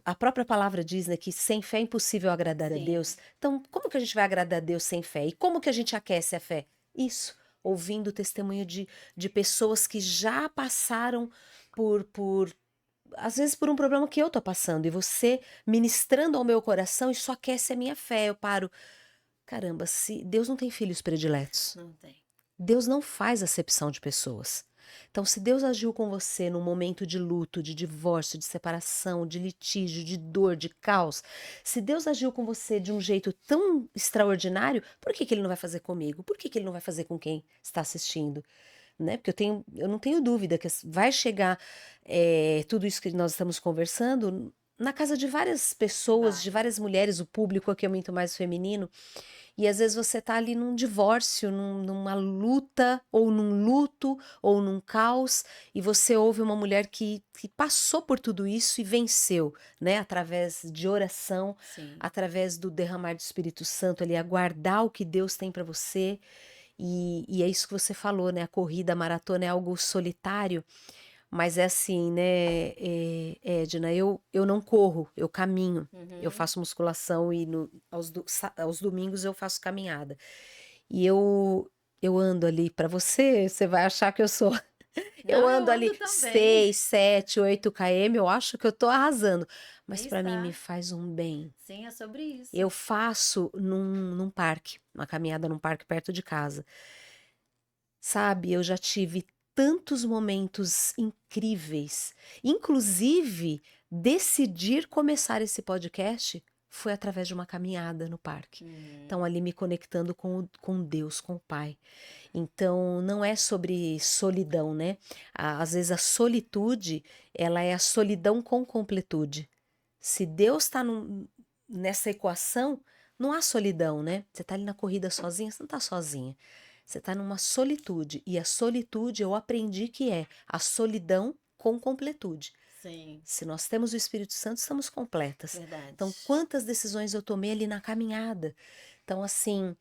a própria palavra diz, né, que sem fé é impossível agradar a Deus. Então, como que a gente vai agradar a Deus sem fé? E como que a gente aquece a fé? Isso, ouvindo o testemunho de pessoas que já passaram às vezes por um problema que eu tô passando. E você ministrando ao meu coração, isso aquece a minha fé. Eu paro, caramba, se Deus não tem filhos prediletos. Não tem. Deus não faz acepção de pessoas. Então, se Deus agiu com você num momento de luto, de divórcio, de separação, de litígio, de dor, de caos, se Deus agiu com você de um jeito tão extraordinário, por que Ele não vai fazer comigo? Por que Ele não vai fazer com quem está assistindo? Né? Porque eu não tenho dúvida que vai chegar tudo isso que nós estamos conversando na casa de várias pessoas, de várias mulheres, o público aqui é muito mais feminino. E às vezes você tá ali num divórcio, numa luta, ou num luto, ou num caos, e você ouve uma mulher que passou por tudo isso e venceu, né? Através de oração, Sim. através do derramar do Espírito Santo ali, aguardar o que Deus tem para você. E é isso que você falou, né? A corrida, a maratona é algo solitário, mas é assim, né, Edna, eu não corro, eu caminho. Eu Uhum. faço musculação e aos domingos eu faço caminhada. E eu ando ali, para você, você vai achar que eu sou. Eu Não, eu ando ali ando também. 6, 7, 8 km, eu acho que eu tô arrasando. Mas para mim me Está. faz um bem. Sim, é sobre isso. Eu faço num parque, uma caminhada num parque perto de casa. Sabe, eu já tive tantos momentos incríveis. Inclusive, decidir começar esse podcast foi através de uma caminhada no parque. Uhum. Então, ali me conectando com Deus, com o Pai. Então, não é sobre solidão, né? Às vezes a solitude, ela é a solidão com completude. Se Deus está nessa equação, não há solidão, né? Você está ali na corrida sozinha, você não está sozinha. Você está numa solitude. E a solitude eu aprendi que é a solidão com completude. Sim, Se nós temos o Espírito Santo, estamos completas. verdade. Então, quantas decisões eu tomei ali na caminhada? Então, assim,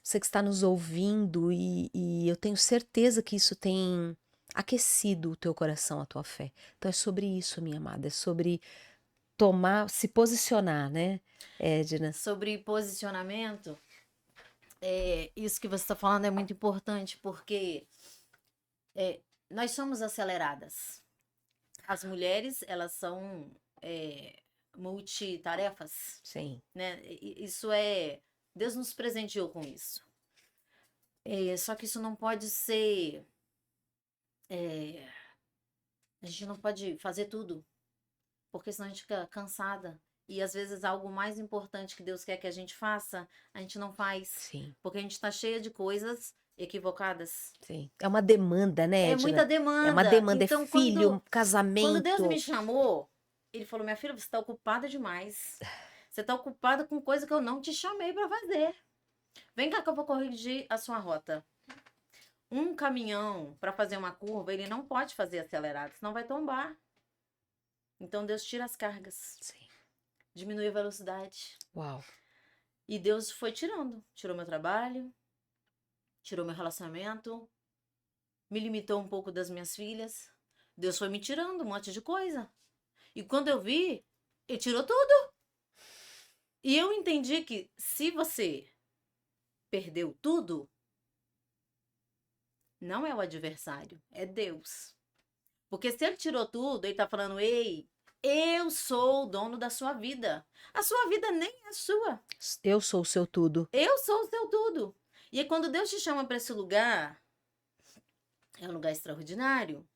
você que está nos ouvindo, e eu tenho certeza que isso tem aquecido o teu coração, a tua fé. Então, é sobre isso, minha amada. É sobre tomar, se posicionar, né, Edna? Sobre posicionamento, isso que você está falando é muito importante, porque nós somos aceleradas. As mulheres, elas são multitarefas, Sim, né? Isso é. Deus nos presenteou com isso. Só que isso não pode ser. A gente não pode fazer tudo, porque senão a gente fica cansada. E às vezes algo mais importante que Deus quer que a gente faça, a gente não faz. sim, Porque a gente está cheia de coisas equivocadas. sim. É uma demanda, né, É muita Edna? É uma demanda. demanda, é Então, filho, quando Deus me casamento. chamou, Ele falou: Minha filha, você está ocupada demais. Você está ocupada com coisa que eu não te chamei para fazer. Vem cá que eu vou corrigir a sua rota. Um caminhão, para fazer uma curva, ele não pode fazer acelerado, senão vai tombar. Então, Deus tira as cargas, Sim. diminui a velocidade. Uau. E Deus foi tirando. Tirou meu trabalho, tirou meu relacionamento, me limitou um pouco das minhas filhas. Deus foi me tirando um monte de coisa. E quando eu vi, Ele tirou tudo. E eu entendi que se você perdeu tudo, não é o adversário, é Deus. Porque se Ele tirou tudo, Ele tá falando: Ei, eu sou o dono da sua vida. A sua vida nem é sua. Eu sou o seu tudo. Eu sou o seu tudo. E aí, quando Deus te chama para esse lugar, é um lugar extraordinário.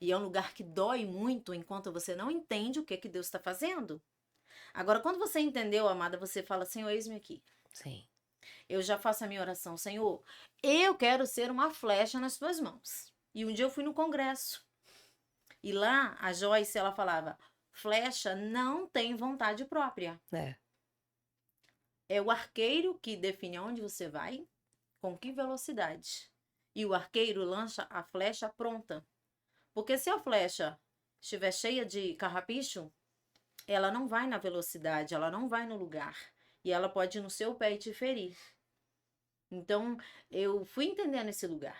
E é um lugar que dói muito enquanto você não entende o que Deus está fazendo. Agora, quando você entendeu, amada, você fala: Senhor, eis-me aqui. Sim. Eu já faço a minha oração: Senhor, eu quero ser uma flecha nas tuas mãos. E um dia eu fui no congresso. E lá, a Joyce, ela falava: flecha não tem vontade própria. É. É o arqueiro que define onde você vai, com que velocidade. E o arqueiro lança a flecha pronta. Porque se a flecha estiver cheia de carrapicho, ela não vai na velocidade, ela não vai no lugar. E ela pode ir no seu pé e te ferir. Então, eu fui entendendo esse lugar.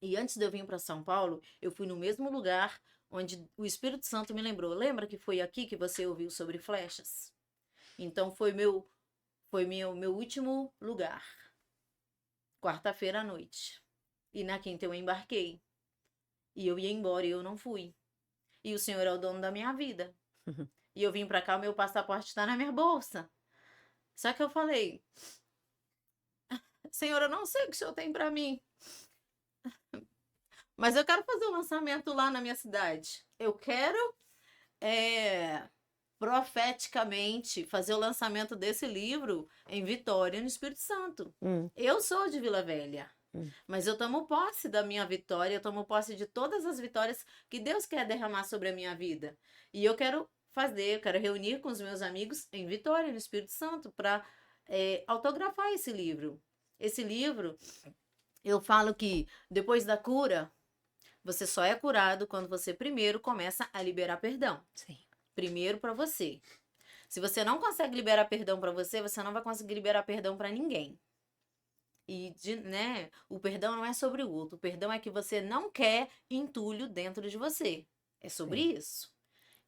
E antes de eu vir para São Paulo, eu fui no mesmo lugar onde o Espírito Santo me lembrou. Lembra que foi aqui que você ouviu sobre flechas? Então, foi meu último lugar. Quarta-feira à noite. E na quinta eu embarquei. E eu ia embora e eu não fui. E o Senhor é o dono da minha vida. E eu vim pra cá, o meu passaporte está na minha bolsa. Só que eu falei: Senhor, eu não sei o que o Senhor tem pra mim, mas eu quero fazer o lançamento lá na minha cidade. Eu quero profeticamente fazer o lançamento desse livro em Vitória, no Espírito Santo. Eu sou de Vila Velha. Mas eu tomo posse da minha vitória, eu tomo posse de todas as vitórias que Deus quer derramar sobre a minha vida. E eu quero reunir com os meus amigos em Vitória, no Espírito Santo, para autografar esse livro. Esse livro, eu falo que depois da cura, você só é curado quando você primeiro começa a liberar perdão. Sim. Primeiro para você. Se você não consegue liberar perdão para você, você não vai conseguir liberar perdão para ninguém. E, né, o perdão não é sobre o outro. O perdão é que você não quer entulho dentro de você. É sobre isso.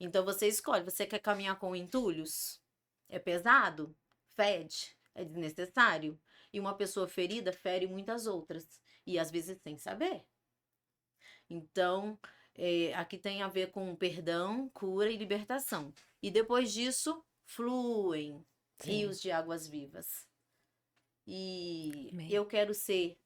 Então você escolhe. Você quer caminhar com entulhos? É pesado? Fede? É desnecessário? E uma pessoa ferida fere muitas outras. E às vezes sem saber. Então, aqui tem a ver com perdão, cura e libertação. E depois disso, fluem rios de águas vivas. E eu quero ser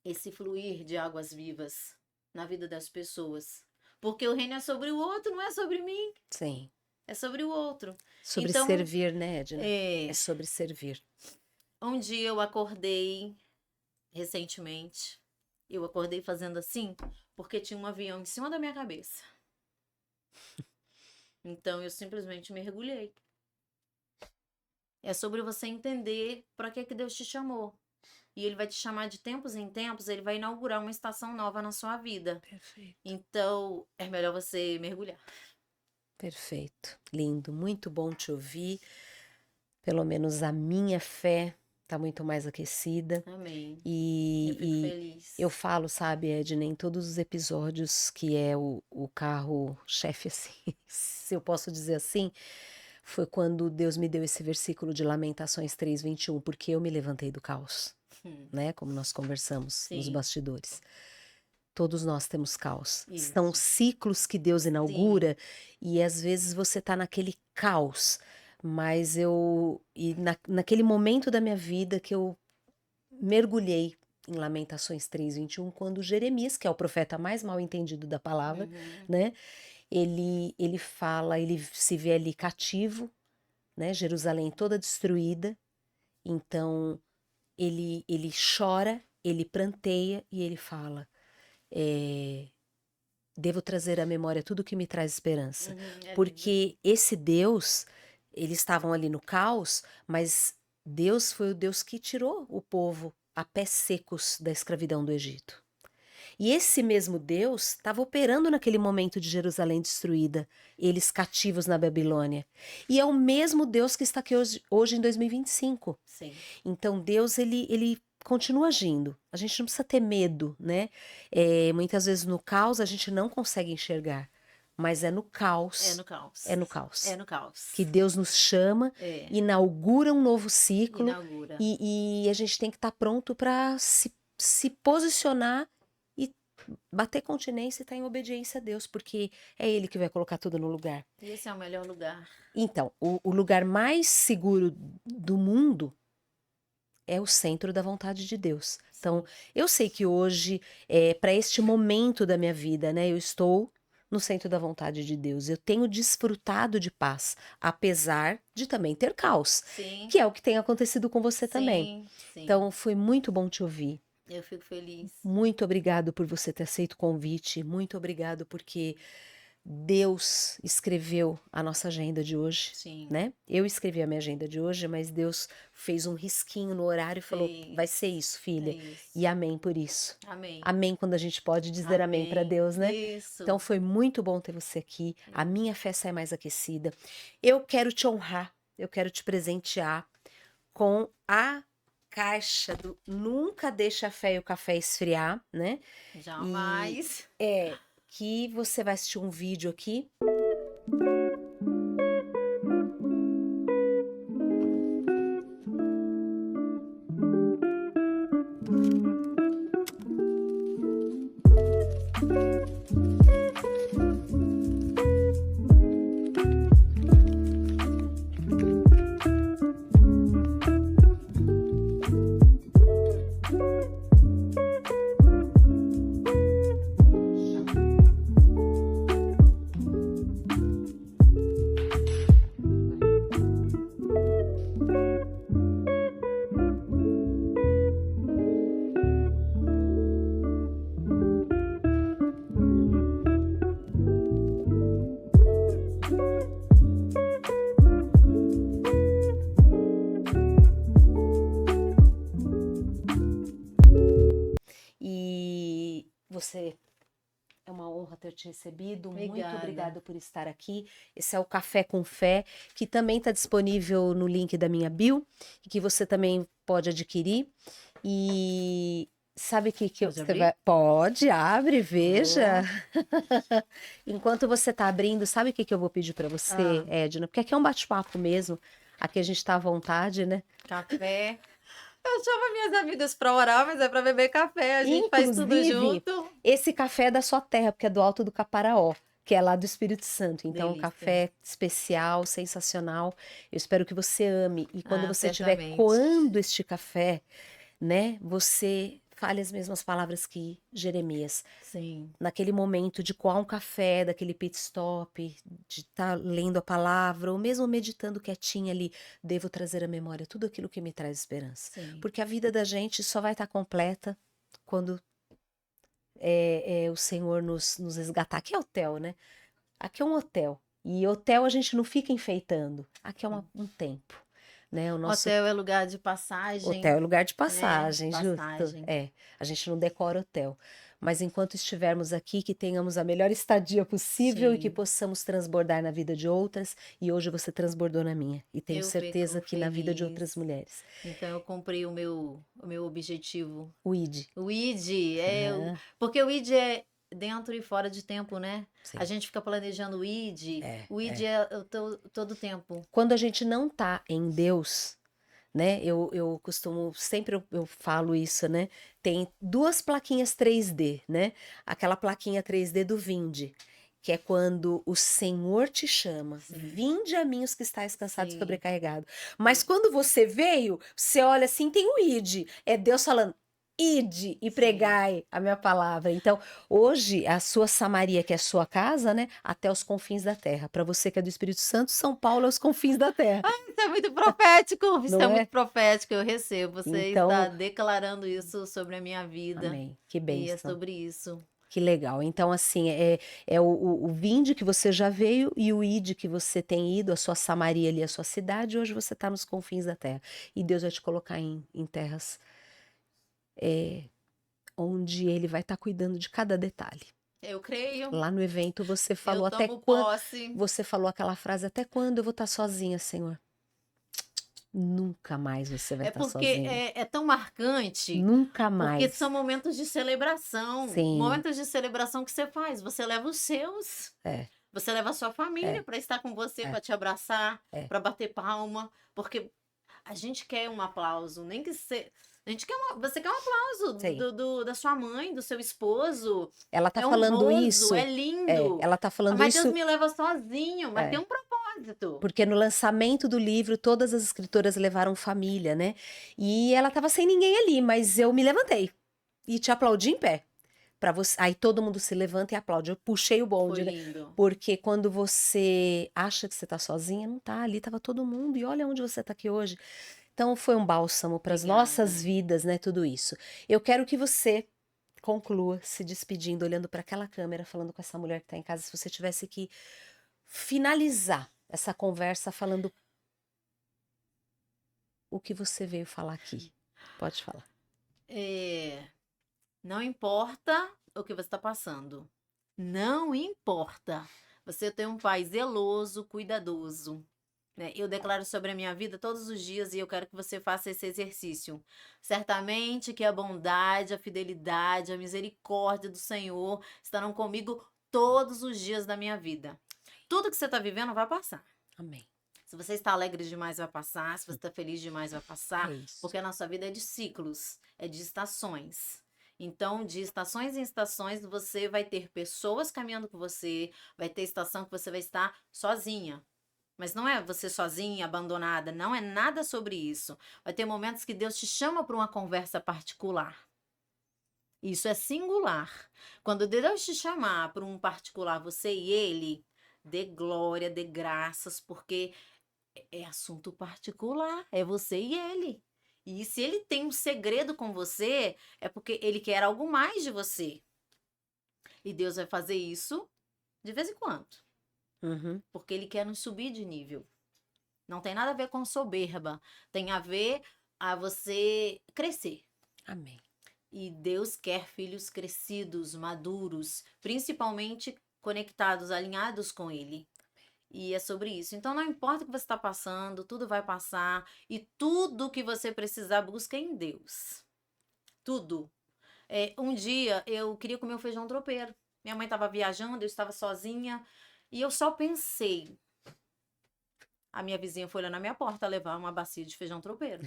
esse fluir de águas vivas na vida das pessoas. Porque o reino é sobre o outro, não é sobre mim. Sim. É sobre o outro. Sobre então, servir, né, Edna? É sobre servir. Um dia eu acordei, recentemente, eu acordei fazendo assim, porque tinha um avião em cima da minha cabeça. Então eu simplesmente mergulhei. É sobre você entender para que Deus te chamou. E Ele vai te chamar de tempos em tempos, Ele vai inaugurar uma estação nova na sua vida. Perfeito. Então, é melhor você mergulhar. Perfeito. Lindo. Muito bom te ouvir. Pelo menos a minha fé está muito mais aquecida. Amém. Eu fico feliz. Eu falo, sabe, Edna, em todos os episódios que é o carro-chefe, assim, se eu posso dizer assim, foi quando Deus me deu esse versículo de Lamentações 3:21, porque eu me levantei do caos, né? Como nós conversamos nos bastidores. Todos nós temos caos. Isso. São ciclos que Deus inaugura. Sim. E às vezes você tá naquele caos. Mas naquele momento da minha vida que eu mergulhei em Lamentações 3:21, quando Jeremias, que é o profeta mais mal entendido da palavra, né? Ele fala, ele se vê ali cativo, né? Jerusalém toda destruída. Então, ele chora, ele pranteia e ele fala, devo trazer à memória tudo que me traz esperança. Porque esse Deus, eles estavam ali no caos, mas Deus foi o Deus que tirou o povo a pés secos da escravidão do Egito. E esse mesmo Deus estava operando naquele momento de Jerusalém destruída, eles cativos na Babilônia. E é o mesmo Deus que está aqui hoje em 2025. Sim. Então Deus, ele continua agindo. A gente não precisa ter medo, né? Muitas vezes no caos a gente não consegue enxergar. Mas é no caos. É no caos. É no caos. É no caos. Que Deus nos chama, inaugura um novo ciclo. Inaugura. E a gente tem que estar pronto para se posicionar e bater continência e estar em obediência a Deus, porque é Ele que vai colocar tudo no lugar. E esse é o melhor lugar. Então, o lugar mais seguro do mundo é o centro da vontade de Deus. Então, eu sei que hoje, para este momento da minha vida, né, eu estou no centro da vontade de Deus. Eu tenho desfrutado de paz, apesar de também ter caos. Sim. Que é o que tem acontecido com você também. Sim. Então, foi muito bom te ouvir. Eu fico feliz. Muito obrigado por você ter aceito o convite. Muito obrigado porque Deus escreveu a nossa agenda de hoje. Sim. Né? Eu escrevi a minha agenda de hoje, mas Deus fez um risquinho no horário e falou, vai ser isso, filha. Isso. E amém por isso. Amém. Amém quando a gente pode dizer amém para Deus, né? Isso. Então foi muito bom ter você aqui. A minha fé sai mais aquecida. Eu quero te honrar, eu quero te presentear com a caixa do Nunca Deixa a Fé e o Café Esfriar, né? Jamais. Que você vai assistir um vídeo aqui. ter te recebido. Muito Obrigada. obrigada por estar aqui. Esse é o Café com Fé, que também está disponível no link da minha bio e que você também pode adquirir. E sabe o que Pode você abrir? vai. Pode, abre, veja. Vou. Enquanto você está abrindo, sabe o que eu vou pedir para você, Edna? Porque aqui é um bate-papo mesmo. Aqui a gente está à vontade, né? Café. Eu chamo minhas amigas pra orar, mas é pra beber café. A gente faz tudo Inclusive, junto. esse café é da sua terra, porque é do Alto do Caparaó, que é lá do Espírito Santo. Então, é um Delícia. café especial, sensacional. Eu espero que você ame. E quando você estiver Certamente. coando este café, né, você fale as mesmas palavras que Jeremias. Sim. Naquele momento de coar um café, daquele pit stop, de estar lendo a palavra, ou mesmo meditando quietinha ali, devo trazer à memória tudo aquilo que me traz esperança. Sim. Porque a vida da gente só vai estar completa quando o Senhor nos resgatar. Aqui é hotel, né? Aqui é um hotel. E hotel a gente não fica enfeitando. Aqui é um tempo, né? O nosso Hotel é lugar de passagem. hotel é lugar de passagem, né? justo. Passagem. A gente não decora hotel. Mas enquanto estivermos aqui, que tenhamos a melhor estadia possível e que Sim. possamos transbordar na vida de outras. E hoje você transbordou na minha. E tenho Eu certeza fico que na vida de outras feliz. mulheres. Então eu comprei o meu objetivo. O ID. O ID porque o ID é dentro e fora de tempo, né? Sim. A gente fica planejando o ID. O ID todo tempo. Quando a gente não tá em Deus, né? Eu costumo, sempre eu falo isso, né? Tem duas plaquinhas 3D, né? Aquela plaquinha 3D do Vinde, que é quando o Senhor te chama. Sim. Vinde a mim os que estáis cansados e Sim. sobrecarregados. Mas quando você veio, você olha assim, tem o ide. É Deus falando, ide e pregai a minha palavra. Então, hoje, a sua Samaria, que é a sua casa, né? Até os confins da terra. Para você que é do Espírito Santo, São Paulo é os confins da terra. Isso é muito profético. Isso Não é é? muito profético. Eu recebo. Você Então, está declarando isso sobre a minha vida. amém. Que E é bênção. sobre isso. Que legal. Então, assim, é o vinde que você já veio e o ide que você tem ido, a sua Samaria ali, a sua cidade, hoje você está nos confins da terra. E Deus vai te colocar em terras onde Ele vai estar cuidando de cada detalhe. Eu creio. Lá no evento você falou Eu até tomo quando. posse. Você falou aquela frase, até quando eu vou estar sozinha, Senhor? Nunca mais você vai É estar porque sozinha. é tão marcante. Nunca Porque mais. são momentos de celebração. Sim. Momentos de celebração que você faz. Você leva os seus. É. Você leva a sua família para estar com você, para te abraçar, para bater palma. Porque a gente quer um aplauso. Nem que você. A gente quer você quer um aplauso da sua mãe, do seu esposo. Ela tá é falando honroso, isso. É lindo. Ela tá falando mas isso. Deus me leva sozinho, mas tem um propósito. Porque no lançamento do livro, todas as escritoras levaram família, né? E ela tava sem ninguém ali, mas eu me levantei e te aplaudi em pé. Pra você... Aí todo mundo se levanta e aplaude. Eu puxei o bonde, Foi né? lindo. Porque quando você acha que você tá sozinha, não tá. Ali tava todo mundo. E olha onde você tá aqui hoje. Então foi um bálsamo para as nossas vidas, né? Tudo isso. Eu quero que você conclua se despedindo, olhando para aquela câmera, falando com essa mulher que tá em casa. Se você tivesse que finalizar essa conversa falando o que você veio falar aqui. Pode falar. Não importa o que você está passando. Não importa. Você tem um pai zeloso, cuidadoso. Né? Eu declaro sobre a minha vida todos os dias e eu quero que você faça esse exercício. Certamente que a bondade, a fidelidade, a misericórdia do Senhor estarão comigo todos os dias da minha vida. Tudo que você está vivendo vai passar. Amém. Se você está alegre demais, vai passar. Se você está feliz demais, vai passar. Porque a nossa vida é de ciclos, é de estações. Então, de estações em estações, você vai ter pessoas caminhando com você, vai ter estação que você vai estar sozinha. Mas não é você sozinha, abandonada, não é nada sobre isso. Vai ter momentos que Deus te chama para uma conversa particular. Isso é singular. Quando Deus te chamar para um particular, você e ele, dê glória, dê graças, porque é assunto particular, é você e ele. E se ele tem um segredo com você, é porque ele quer algo mais de você. E Deus vai fazer isso de vez em quando. Porque ele quer nos subir de nível. Não tem nada a ver com soberba. Tem a ver a você crescer. Amém. E Deus quer filhos crescidos, maduros, principalmente conectados, alinhados com Ele. E é sobre isso. Então, não importa o que você está passando, tudo vai passar. E tudo que você precisar, busca em Deus. Tudo. Um dia, eu queria comer um feijão tropeiro. Minha mãe estava viajando, eu estava sozinha. E eu só pensei. A minha vizinha foi lá na minha porta levar uma bacia de feijão tropeiro.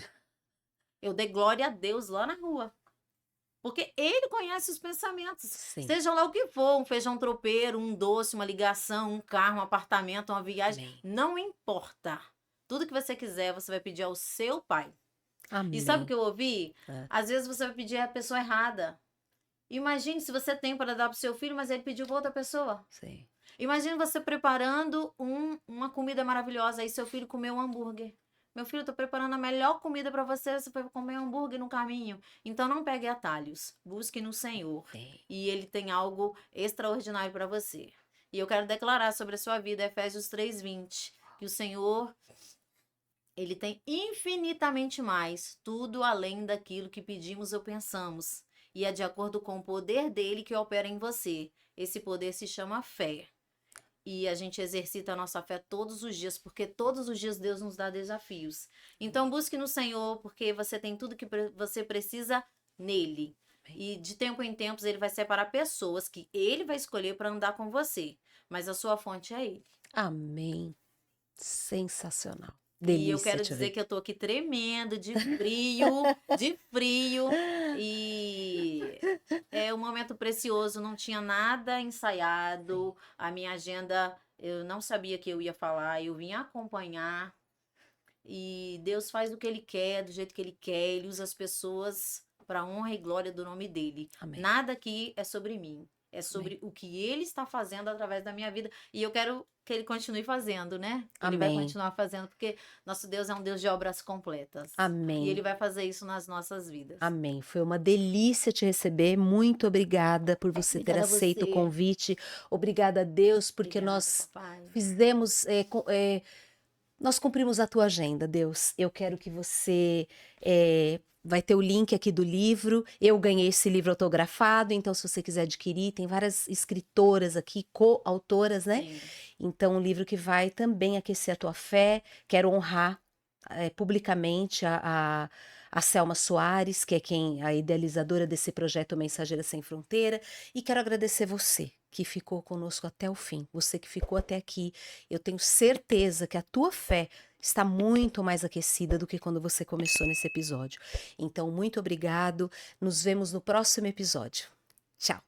Eu dei glória a Deus lá na rua. Porque Ele conhece os pensamentos. Sim. Seja lá o que for, um feijão tropeiro, um doce, uma ligação, um carro, um apartamento, uma viagem. Amém. Não importa. Tudo que você quiser, você vai pedir ao seu Pai. Amém. E sabe o que eu ouvi? É. Às vezes você vai pedir a pessoa errada. Imagine se você tem para dar para o seu filho, mas ele pediu para outra pessoa. Sim. Imagine você preparando uma comida maravilhosa, aí seu filho comeu um hambúrguer. Meu filho, eu tô preparando a melhor comida para você, você foi comer um hambúrguer no caminho. Então não pegue atalhos, busque no Senhor. Amém. E Ele tem algo extraordinário para você. E eu quero declarar sobre a sua vida, Efésios 3:20, que o Senhor, Ele tem infinitamente mais, tudo além daquilo que pedimos ou pensamos. E é de acordo com o poder dele que opera em você. Esse poder se chama fé. E a gente exercita a nossa fé todos os dias, porque todos os dias Deus nos dá desafios. Então busque no Senhor, porque você tem tudo que você precisa nele. E de tempo em tempos ele vai separar pessoas que ele vai escolher para andar com você. Mas a sua fonte é ele. Amém. Sensacional. E eu Delícia quero te dizer ver. que eu tô aqui tremendo de frio, de frio. E é um momento precioso, não tinha nada ensaiado. A minha agenda, eu não sabia que eu ia falar, eu vim acompanhar. E Deus faz o que Ele quer, do jeito que Ele quer. Ele usa as pessoas para a honra e glória do nome dele. Amém. Nada aqui é sobre mim. É sobre o que Ele está fazendo através da minha vida. E eu quero que Ele continue fazendo, né? Ele vai Amém. continuar fazendo, porque nosso Deus é um Deus de obras completas. E Amém. Ele vai fazer isso nas nossas vidas. Amém. Foi uma delícia te receber. Muito obrigada por você ter Obrigada a aceito o você. convite. Obrigada a Deus, porque Obrigada, nós papai. fizemos, nós cumprimos a tua agenda, Deus. Eu quero que você vai ter o link aqui do livro. Eu ganhei esse livro autografado, então se você quiser adquirir, tem várias escritoras aqui, coautoras, né? Sim. Então, um livro que vai também aquecer a tua fé. Quero honrar publicamente a Selma Soares, que é a idealizadora desse projeto Mensageira Sem Fronteira, e quero agradecer você que ficou conosco até o fim, você que ficou até aqui. Eu tenho certeza que a tua fé está muito mais aquecida do que quando você começou nesse episódio. Então, muito obrigado. Nos vemos no próximo episódio. Tchau.